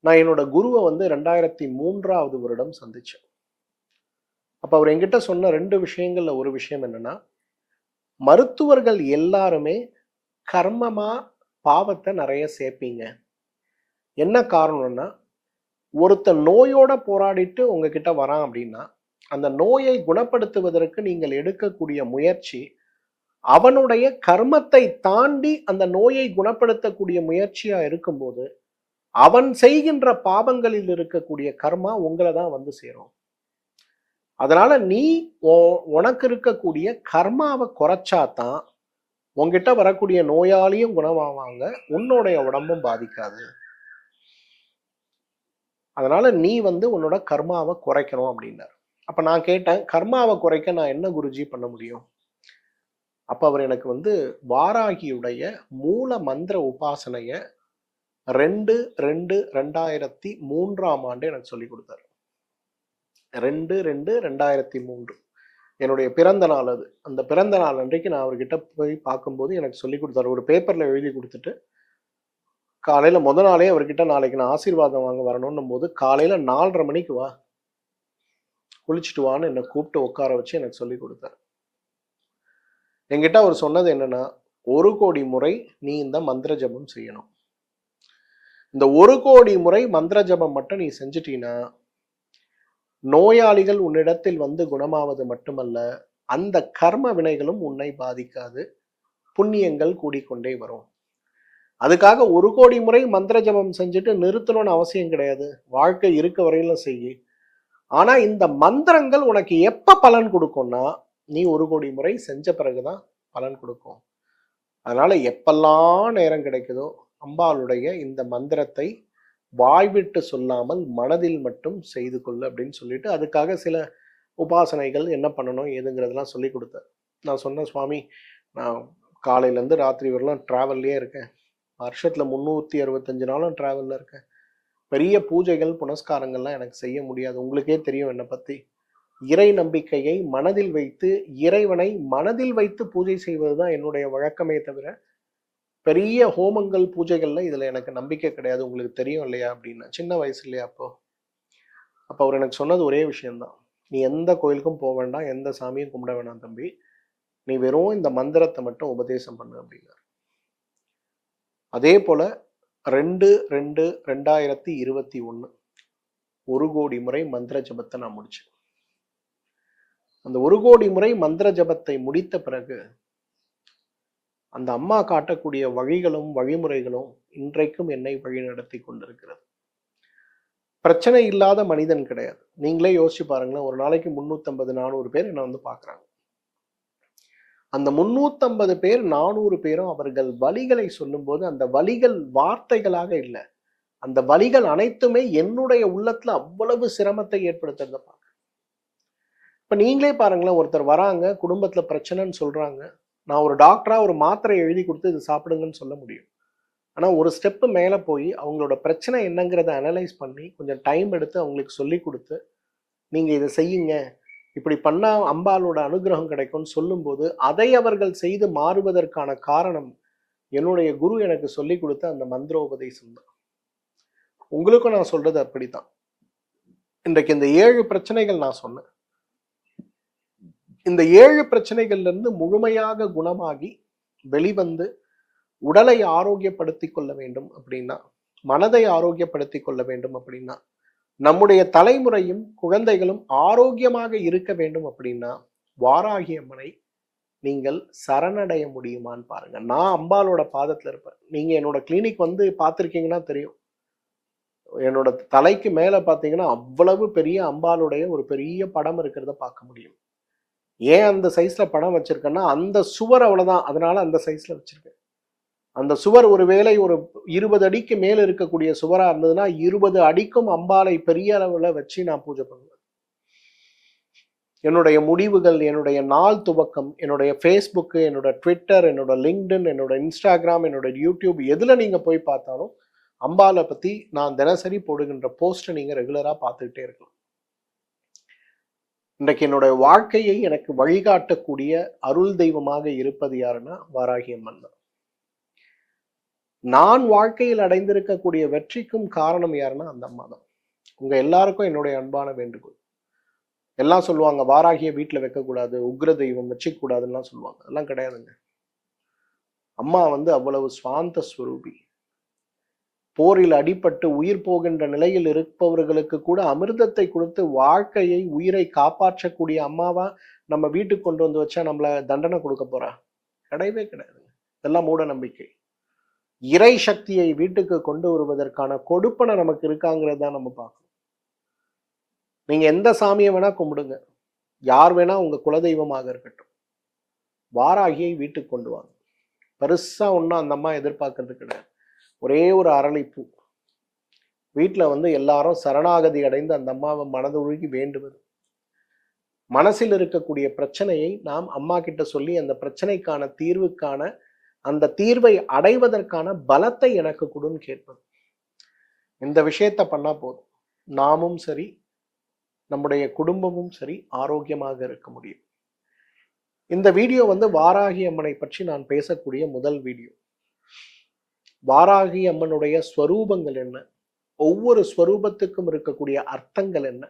நான் என்னோட குருவை 2003ஆவது வருடம் சந்திச்சேன். அப்ப அவர் என்கிட்ட சொன்ன 2 விஷயங்கள்ல ஒரு விஷயம் என்னன்னா, மருத்துவர்கள் எல்லாருமே கர்மமா பாவத்தை நிறைய சேர்ப்பீங்க. என்ன காரணம்னா, ஒருத்தன் நோயோட போராடிட்டு உங்ககிட்ட வரான் அப்படின்னா, அந்த நோயை குணப்படுத்துவதற்கு நீங்கள் எடுக்கக்கூடிய முயற்சி அவனுடைய கர்மத்தை தாண்டி அந்த நோயை குணப்படுத்தக்கூடிய முயற்சியா இருக்கும்போது, அவன் செய்கின்ற பாவங்களில் இருக்கக்கூடிய கர்மா உங்களை தான் வந்து சேரும். அதனால நீ உனக்கு இருக்கக்கூடிய கர்மாவை குறைச்சாதான் உங்ககிட்ட வரக்கூடிய நோயாளியும் குணமாவாங்க, உன்னுடைய உடம்பும் பாதிக்காது. அதனால நீ உன்னோட கர்மாவை குறைக்கணும் அப்படின்னாரு. அப்ப நான் கேட்டேன், கர்மாவை குறைக்க நான் என்ன குருஜி பண்ண முடியும்? அப்ப அவர் எனக்கு வாராகியுடைய மூல மந்திர உபாசனைய 2/2/2003 எனக்கு சொல்லி கொடுத்தாரு. 2/2/2003 என்னுடைய பிறந்த நாள் அது. அந்த பிறந்த நாள் அன்றைக்கு நான் அவர்கிட்ட போய் பார்க்கும்போது எனக்கு சொல்லி கொடுத்தாரு. ஒரு பேப்பர்ல எழுதி கொடுத்துட்டு, காலையில நாளே அவர்கிட்ட நாளைக்கு நான் ஆசீர்வாதம் வாங்க வரணும்னும் போது, காலையில 4:30 மணிக்கு வா, குளிச்சுட்டு வான்னு என்னை கூப்பிட்டு உட்கார வச்சு எனக்கு சொல்லி கொடுத்தாரு. என்கிட்ட அவர் சொன்னது என்னன்னா, 1 கோடி முறை நீ இந்த மந்திர ஜபம் செய்யணும். இந்த 1 கோடி முறை மந்திர ஜபம் மட்டும் நீ செஞ்சிட்டீன்னா, நோயாளிகள் உன்னிடத்தில் குணமாவது மட்டுமல்ல, அந்த கர்ம வினைகளும் உன்னை பாதிக்காது, புண்ணியங்கள் கூடிக்கொண்டே வரும். அதுக்காக 1 கோடி முறை மந்திர ஜபம் செஞ்சுட்டு நிறுத்தணும்னு அவசியம் கிடையாது. வாழ்க்கை இருக்க வரையிலும் செய்யு. ஆனா இந்த மந்திரங்கள் உனக்கு எப்ப பலன் கொடுக்கும்னா, நீ 1 கோடி முறை செஞ்ச பிறகுதான் பலன் கொடுக்கும். அதனால எப்பெல்லாம் நேரம் கிடைக்குதோ அம்பாளுடைய இந்த மந்திரத்தை வாய்விட்டு சொல்லாமல் மனதில் மட்டும் செய்து கொள்ளு அப்படின்னு சொல்லிட்டு, அதுக்காக சில உபாசனைகள் என்ன பண்ணணும் ஏதுங்கிறதெல்லாம் சொல்லி கொடுத்தார். நான் சொன்னேன், சுவாமி, நான் காலையிலேருந்து ராத்திரி வரலாம் ட்ராவல்லையே இருக்கேன். வருஷத்துல 365 நாளும் ட்ராவல்ல இருக்கேன். பெரிய பூஜைகள் புனஸ்காரங்கள்லாம் எனக்கு செய்ய முடியாது. உங்களுக்கே தெரியும் என்னை பத்தி. இறை நம்பிக்கையை மனதில் வைத்து, இறைவனை மனதில் வைத்து பூஜை செய்வதுதான் என்னுடைய வழக்கமே தவிர, பெரிய ஹோமங்கள் பூஜைகள்ல இதுல எனக்கு நம்பிக்கை கிடையாது. உங்களுக்கு தெரியும் இல்லையா அப்படின்னு. சின்ன வயசு இல்லையா அப்போ அவர் எனக்கு சொன்னது ஒரே விஷயம்தான், நீ எந்த கோயிலுக்கும் போக வேண்டாம், எந்த சாமியும் கும்பிட வேணாம் தம்பி, நீ வெறும் இந்த மந்திரத்தை மட்டும் உபதேசம் பண்ணு அப்படின்னாரு. அதே போல 2/2/2021 1 கோடி முறை மந்திர ஜபத்தை நான் முடிச்சேன். அந்த 1 கோடி முறை மந்திர ஜபத்தை முடித்த பிறகு அந்த அம்மா காட்டக்கூடிய வழிகளும் வழிமுறைகளும் இன்றைக்கும் என்னை வழி நடத்தி கொண்டிருக்கிறது. பிரச்சனை இல்லாத மனிதன் கிடையாது. நீங்களே யோசிச்சு பாருங்களேன், ஒரு நாளைக்கு 350-400 பேர் என்ன பார்க்குறாங்க. அந்த 350 பேர் 400 பேரும் அவர்கள் வலிகளை சொல்லும்போது அந்த வலிகள் வார்த்தைகளாக இல்லை, அந்த வலிகள் அனைத்துமே என்னுடைய உள்ளத்துல அவ்வளவு சிரமத்தை ஏற்படுத்துறத பார்க்க. இப்ப நீங்களே பாருங்களேன், ஒருத்தர் வராங்க, குடும்பத்துல பிரச்சனைன்னு சொல்றாங்க. நான் ஒரு டாக்டரா ஒரு மாத்திரை எழுதி கொடுத்து இது சாப்பிடுங்கன்னு சொல்ல முடியும். ஆனா ஒரு ஸ்டெப் மேல போய் அவங்களோட பிரச்சனை என்னங்கிறத அனலைஸ் பண்ணி கொஞ்சம் டைம் எடுத்து அவங்களுக்கு சொல்லி கொடுத்து, நீங்க இதை செய்யுங்க, இப்படி பண்ணா அம்பாளோட அனுகிரகம் கிடைக்கும்னு சொல்லும்போது, அதை அவர்கள் செய்து மாறுவதற்கான காரணம் என்னுடைய குரு எனக்கு சொல்லி கொடுத்த அந்த மந்திர உபதேசம் தான். உங்களுக்கும் நான் சொல்றது அப்படித்தான். இன்றைக்கு இந்த 7 பிரச்சனைகள் நான் சொன்னேன். இந்த 7 பிரச்சனைகள்ல இருந்து முழுமையாக குணமாகி வெளிவந்து உடலை ஆரோக்கியப்படுத்திக் கொள்ள வேண்டும் அப்படின்னா, மனதை ஆரோக்கியப்படுத்திக் கொள்ள வேண்டும் அப்படின்னா, நம்முடைய தலைமுறையும் குழந்தைகளும் ஆரோக்கியமாக இருக்க வேண்டும் அப்படின்னா, வாராகி அம்மனை நீங்கள் சரணடைய முடியுமான்னு பாருங்க. நான் அம்பாலோட பாதத்துல இருப்பேன். நீங்க என்னோட கிளினிக் வந்து பார்த்துருக்கீங்கன்னா தெரியும். என்னோட தலைக்கு மேல பார்த்தீங்கன்னா அவ்வளவு பெரிய அம்பாளுடைய ஒரு பெரிய படம் இருக்கிறத பார்க்க முடியும். ஏன் அந்த சைஸ்ல படம் வச்சிருக்கேன்னா, அந்த சுவர் அவ்வளவுதான், அதனால அந்த சைஸ்ல வச்சிருக்கேன். அந்த சுவர் ஒருவேளை ஒரு 20 அடிக்கு மேல இருக்கக்கூடிய சுவரா இருந்ததுன்னா 20 அடிக்கும் அம்பாளை பெரிய அளவுல வச்சு நான் பூஜை பண்ணுவேன். என்னுடைய முடிவுகள், என்னுடைய நாள் துவக்கம், என்னுடைய ஃபேஸ்புக்கு, என்னோட ட்விட்டர், என்னோட லிங்க்டின், என்னோட இன்ஸ்டாகிராம், என்னோட யூடியூப், எதுல நீங்க போய் பார்த்தாலும் அம்பாளை பத்தி நான் தினசரி போடுகின்ற போஸ்ட்டை நீங்க ரெகுலரா பார்த்துக்கிட்டே இருக்கலாம். இன்றைக்கு என்னுடைய வாழ்க்கையை எனக்கு வழிகாட்டக்கூடிய அருள் தெய்வமாக இருப்பது யாருன்னா வாராகி அம்மன் தான். நான் வாழ்க்கையில் அடைந்திருக்கக்கூடிய வெற்றிக்கும் காரணம் யாருன்னா அந்த அம்மா தான். உங்க எல்லாருக்கும் என்னுடைய அன்பான வேண்டுகோள். எல்லாம் சொல்லுவாங்க வாராகிய வீட்டுல வைக்கக்கூடாது, உக்ர தெய்வம் வச்சுக்க கூடாதுன்னு சொல்லுவாங்க. அதெல்லாம் கிடையாதுங்க. அம்மா வந்து அவ்வளவு சுவாந்த ஸ்வரூபி. போரில் அடிபட்டு உயிர் போகின்ற நிலையில் இருப்பவர்களுக்கு கூட அமிர்தத்தை கொடுத்து வாழ்க்கையை, உயிரை காப்பாற்றக்கூடிய அம்மாவா நம்ம வீட்டுக்கு கொண்டு வந்து வச்சா நம்மள தண்டனை கொடுக்க போறா? கிடையவே கிடையாது. இதெல்லாம் மூட நம்பிக்கை. இறை சக்தியை வீட்டுக்கு கொண்டு வருவதற்கான கொடுப்பனை நமக்கு இருக்காங்கிறது தான் நம்ம பார்க்கணும். நீங்க எந்த சாமியை வேணா கும்பிடுங்க, யார் வேணா உங்க குலதெய்வமாக இருக்கட்டும், வாராகியை வீட்டுக்கு கொண்டு வாங்க. பெருசா ஒன்றும் அந்த அம்மா எதிர்பார்க்கறது கிடையாது. ஒரே ஒரு அரளிப்பூ வீட்டில் வந்து எல்லாரும் சரணாகதி அடைந்து அந்த அம்மாவை மனதுருகி வேண்டுவது. மனசில் இருக்கக்கூடிய பிரச்சனையை நாம் அம்மா கிட்ட சொல்லி அந்த பிரச்சனைக்கான தீர்வுக்கான அந்த தீர்வை அடைவதற்கான பலத்தை எனக்கு கொடுன்னு கேட்பது. இந்த விஷயத்த பண்ணா போதும், நாமும் சரி நம்முடைய குடும்பமும் சரி ஆரோக்கியமாக இருக்க முடியும். இந்த வீடியோ வந்து வாராகி அம்மனை பற்றி நான் பேசக்கூடிய முதல் வீடியோ. வாராகி அம்மனுடைய ஸ்வரூபங்கள் என்ன, ஒவ்வொரு ஸ்வரூபத்துக்கும் இருக்கக்கூடிய அர்த்தங்கள் என்ன,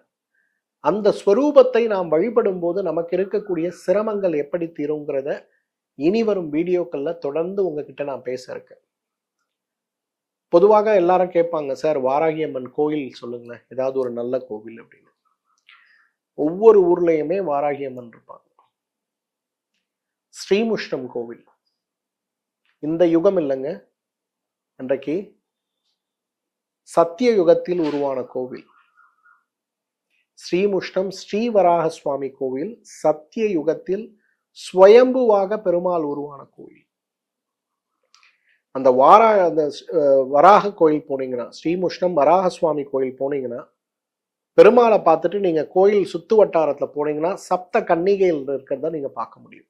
அந்த ஸ்வரூபத்தை நாம் வழிபடும் போது நமக்கு இருக்கக்கூடிய சிரமங்கள் எப்படி தீருங்கிறத இனி வரும் வீடியோக்கள்ல தொடர்ந்து உங்ககிட்ட நான் பேச இருக்கேன். பொதுவாக எல்லாரும் கேட்பாங்க, சார் வாராகி அம்மன் கோயில் சொல்லுங்களேன், ஏதாவது ஒரு நல்ல கோவில் அப்படின்னு. ஒவ்வொரு ஊர்லயுமே வாராகி அம்மன் இருப்பாங்க. ஸ்ரீமுஷ்ணம் கோவில் இந்த யுகம் இல்லைங்க, அன்றைக்கு சத்திய யுகத்தில் உருவான கோவில். ஸ்ரீமுஷ்ணம் ஸ்ரீவராக சுவாமி கோவில் சத்திய யுகத்தில் ஸ்வயம்புவாக பெருமாள் உருவான கோவில். அந்த வராக கோயில் போனீங்கன்னா, ஸ்ரீமுஷ்ணம் வராக சுவாமி கோயில் போனீங்கன்னா, பெருமாளை பார்த்துட்டு நீங்க கோயில் சுத்து வட்டாரத்துல போனீங்கன்னா சப்த கன்னிகைகள் இருக்கிறத நீங்க பார்க்க முடியும்.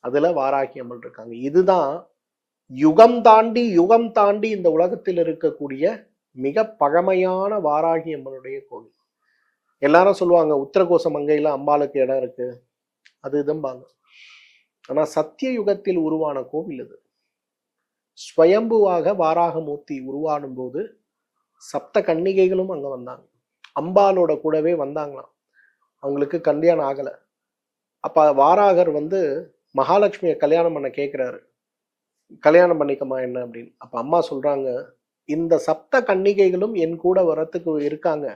அதுல வாராகி அம்மன் இருக்காங்க. இதுதான் யுகம் தாண்டி இந்த உலகத்தில் இருக்கக்கூடிய மிக பழமையான வாராகி அம்மனுடைய கோவில். எல்லாரும் சொல்லுவாங்க உத்தரகோச மங்கையில அம்பாளுக்கு இடம் இருக்கு, அது இதும்பாங்க. ஆனா சத்திய யுகத்தில் உருவான கோவில் இது. ஸ்வயம்புவாக வாராகமூர்த்தி உருவானும் போது சப்த கன்னிகைகளும் அங்க வந்தாங்க. அம்பாலோட கூடவே வந்தாங்களாம். அவங்களுக்கு கல்யாணம் ஆகல. அப்ப வாராகர் வந்து மகாலட்சுமியை கல்யாணம் பண்ண கேட்கிறாரு, கல்யாணம் பண்ணிக்கமா என்ன அப்படின்னு. அப்ப அம்மா சொல்றாங்க, இந்த சப்த கன்னிகைகளும் என் கூட வரத்துக்கு இருக்காங்க,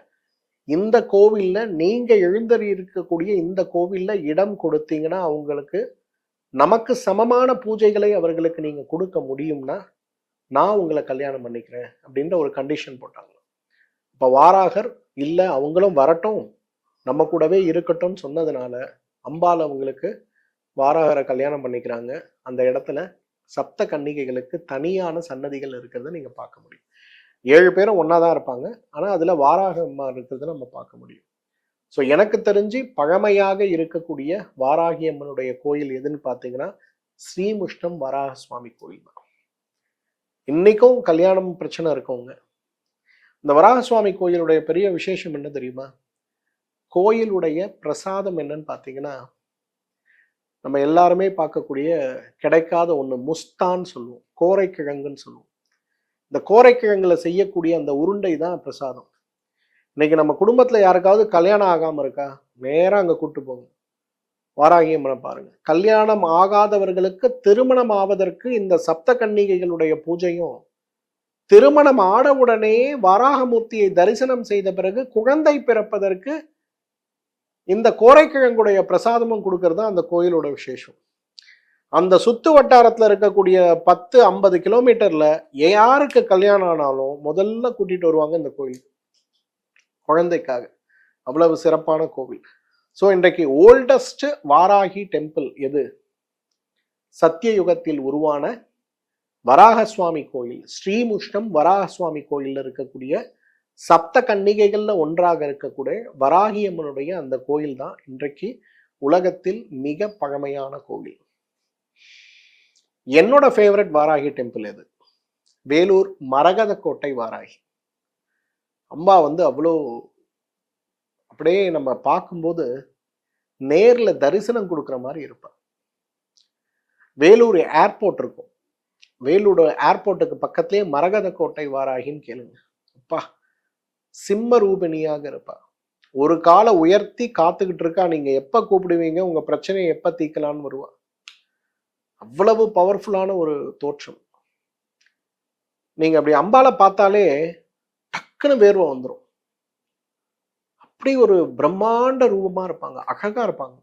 இந்த கோவில்ல நீங்க எழுந்தறி இருக்கக்கூடிய இந்த கோவில்ல இடம் கொடுத்தீங்கன்னா அவங்களுக்கு நமக்கு சமமான பூஜைகளை அவர்களுக்கு நீங்க கொடுக்க முடியும்னா நான் உங்களை கல்யாணம் பண்ணிக்கிறேன் அப்படின்ற ஒரு கண்டிஷன் போட்டாங்க. இப்ப வாராகர் இல்ல அவங்களும் வரட்டும் நம்ம கூடவே இருக்கட்டும் சொன்னதுனால அம்பாள் அவங்களுக்கு வாராகரை கல்யாணம் பண்ணிக்கிறாங்க. அந்த இடத்துல சப்த கன்னிகைகளுக்கு தனியான சன்னதிகள் இருக்கிறத நீங்க பார்க்க முடியும். 7 பேரும் ஒன்னாதான் இருப்பாங்க, ஆனா அதுல வாராக அம்மா இருக்கிறத நம்ம பார்க்க முடியும். ஸோ எனக்கு தெரிஞ்சு பழமையாக இருக்கக்கூடிய வாராகி அம்மனுடைய கோயில் எதுன்னு பார்த்தீங்கன்னா ஸ்ரீமுஷ்ணம் வராக சுவாமி கோயில் தான். இன்னைக்கும் கல்யாணம் பிரச்சனை இருக்கவங்க, இந்த வராக சுவாமி கோயிலுடைய பெரிய விசேஷம் என்ன தெரியுமா? கோயிலுடைய பிரசாதம் என்னன்னு பார்த்தீங்கன்னா, நம்ம எல்லாருமே பார்க்கக்கூடிய கிடைக்காத ஒன்று முஸ்தான் சொல்லுவோம், கோரைக்கிழங்குன்னு சொல்லுவோம். இந்த கோரைக்கிழங்குல செய்யக்கூடிய அந்த உருண்டை தான் பிரசாதம். இன்னைக்கு நம்ம குடும்பத்துல யாருக்காவது கல்யாணம் ஆகாம இருக்கா, நேரம் அங்க கூட்டு போங்க, வாராகி அம்மனை பாருங்க. கல்யாணம் ஆகாதவர்களுக்கு திருமணம் ஆவதற்கு இந்த சப்த கன்னிகைகளுடைய பூஜையும், திருமணம் ஆனவுடனே வராகமூர்த்தியை தரிசனம் செய்த பிறகு குழந்தை பிறப்பதற்கு இந்த கோரைக்கிழங்குடைய பிரசாதமும் கொடுக்கறது தான் அந்த கோயிலோட விசேஷம். அந்த சுத்து வட்டாரத்துல இருக்கக்கூடிய 10-50 கிலோமீட்டர்ல யாருக்கு கல்யாணம் ஆனாலும் முதல்ல கூட்டிட்டு வருவாங்க இந்த கோயில், குழந்தைக்காக. அவ்வளவு சிறப்பான கோவில். ஸோ இன்றைக்கு ஓல்டஸ்ட் வாராகி டெம்பிள் எது? சத்தியயுகத்தில் உருவான வராக சுவாமி கோயில், ஸ்ரீமுஷ்ணம் வராக சுவாமி கோயில்ல இருக்கக்கூடிய சப்த கன்னிகைகள்ல ஒன்றாக இருக்கக்கூடிய வராகி அம்மனுடைய அந்த கோயில் தான் இன்றைக்கு உலகத்தில் மிக பழமையான கோவில். என்னோட ஃபேவரட் வாராகி டெம்பிள் எது? வேலூர் மரகத கோட்டை வாராகி அம்மா அவ்வளோ அப்படியே நம்ம பார்க்கும்போது நேர்ல தரிசனம் கொடுக்குற மாதிரி இருப்பார். வேலூர் ஏர்போர்ட் இருக்கும், வேலூர் ஏர்போர்ட்டுக்கு பக்கத்திலே மரகத கோட்டை வாராகின்னு கேளுங்க. அப்பா, சிம்ம ரூபிணியாக இருப்பா. ஒரு காலை உயர்த்தி காத்துக்கிட்டு இருக்கா, நீங்க எப்ப கூப்பிடுவீங்க, உங்க பிரச்சனையை எப்ப தீர்க்கலான்னு வருவா. அவ்வளவு பவர்ஃபுல்லான ஒரு தோற்றம். நீங்க அப்படி அம்பால பார்த்தாலே டக்குன்னு வேர்வை வந்துடும். அப்படி ஒரு பிரம்மாண்ட ரூபமா இருப்பாங்க, அழகா இருப்பாங்க.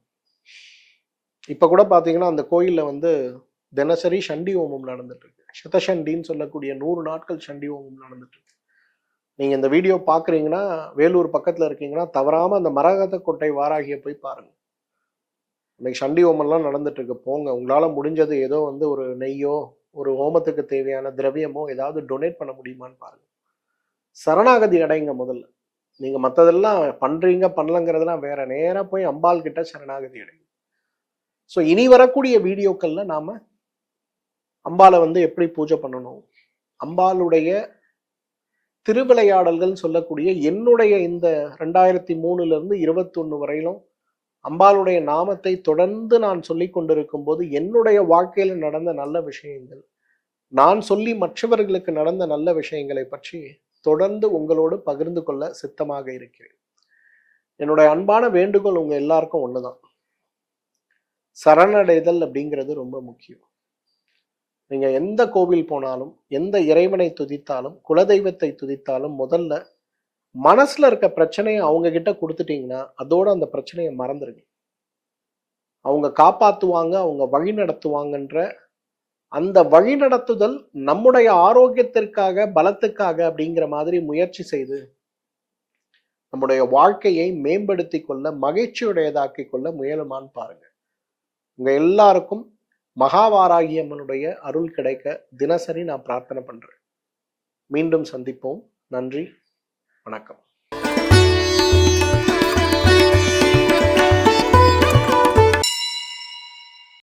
இப்ப கூட பாத்தீங்கன்னா அந்த கோயில்ல தினசரி சண்டி ஹோமம் நடந்துட்டு இருக்கு. சதசண்டின்னு சொல்லக்கூடிய 100 நாட்கள் சண்டி ஹோமம் நடந்துட்டு இருக்கு. நீங்க இந்த வீடியோ பாக்குறீங்கன்னா, வேலூர் பக்கத்துல இருக்கீங்கன்னா தவறாம அந்த மரகத கோட்டை வாராகிய போய் பாருங்க. இன்னைக்கு சண்டி ஹோமம்லாம் நடந்துட்டு இருக்கு. போங்க, உங்களால முடிஞ்சது ஏதோ ஒரு நெய்யோ ஒரு ஹோமத்துக்கு தேவையான திரவியமோ ஏதாவது டொனேட் பண்ண முடியுமான்னு பாருங்க. சரணாகதி அடைங்க முதல்ல. நீங்க மற்றதெல்லாம் பண்றீங்க பண்ணலங்கிறதுலாம் வேற, நேரா போய் அம்பாள் கிட்ட சரணாகதி அடைங்க. ஸோ இனி வரக்கூடிய வீடியோக்கள்ல நாம அம்பாளை எப்படி பூஜை பண்ணணும், அம்பாளுடைய திருவிளையாடல்கள் சொல்லக்கூடிய என்னுடைய இந்த 2003 21 வரையிலும் அம்பாளுடைய நாமத்தை தொடர்ந்து நான் சொல்லி கொண்டிருக்கும் போது என்னுடைய வாழ்க்கையில நடந்த நல்ல விஷயங்கள், நான் சொல்லி மற்றவர்களுக்கு நடந்த நல்ல விஷயங்களை பற்றி தொடர்ந்து உங்களோடு பகிர்ந்து கொள்ள சித்தமாக இருக்கிறேன். என்னுடைய அன்பான வேண்டுகோள் உங்க எல்லாருக்கும் ஒண்ணுதான், சரணடைதல் அப்படிங்கிறது ரொம்ப முக்கியம். நீங்க எந்த கோவில் போனாலும், எந்த இறைவனை துதித்தாலும், குலதெய்வத்தை துதித்தாலும் முதல்ல மனசுல இருக்க பிரச்சனையை அவங்க கிட்ட கொடுத்துட்டீங்கன்னா அதோட அந்த பிரச்சனையை மறந்துடுங்க. அவங்க காப்பாத்துவாங்க, அவங்க வழி நடத்துவாங்கன்ற அந்த வழி நடத்துதல் நம்முடைய ஆரோக்கியத்திற்காக, பலத்துக்காக அப்படிங்கிற மாதிரி முயற்சி செய்து நம்முடைய வாழ்க்கையை மேம்படுத்தி கொள்ள, மகிழ்ச்சியுடையதாக்கி கொள்ள முயலுமான்னு பாருங்க. உங்க எல்லாருக்கும் மகாவாராகி அம்மனுடைய அருள் கிடைக்க தினசரி நான் பிரார்த்தனை பண்றேன். மீண்டும் சந்திப்போம். நன்றி, வணக்கம்.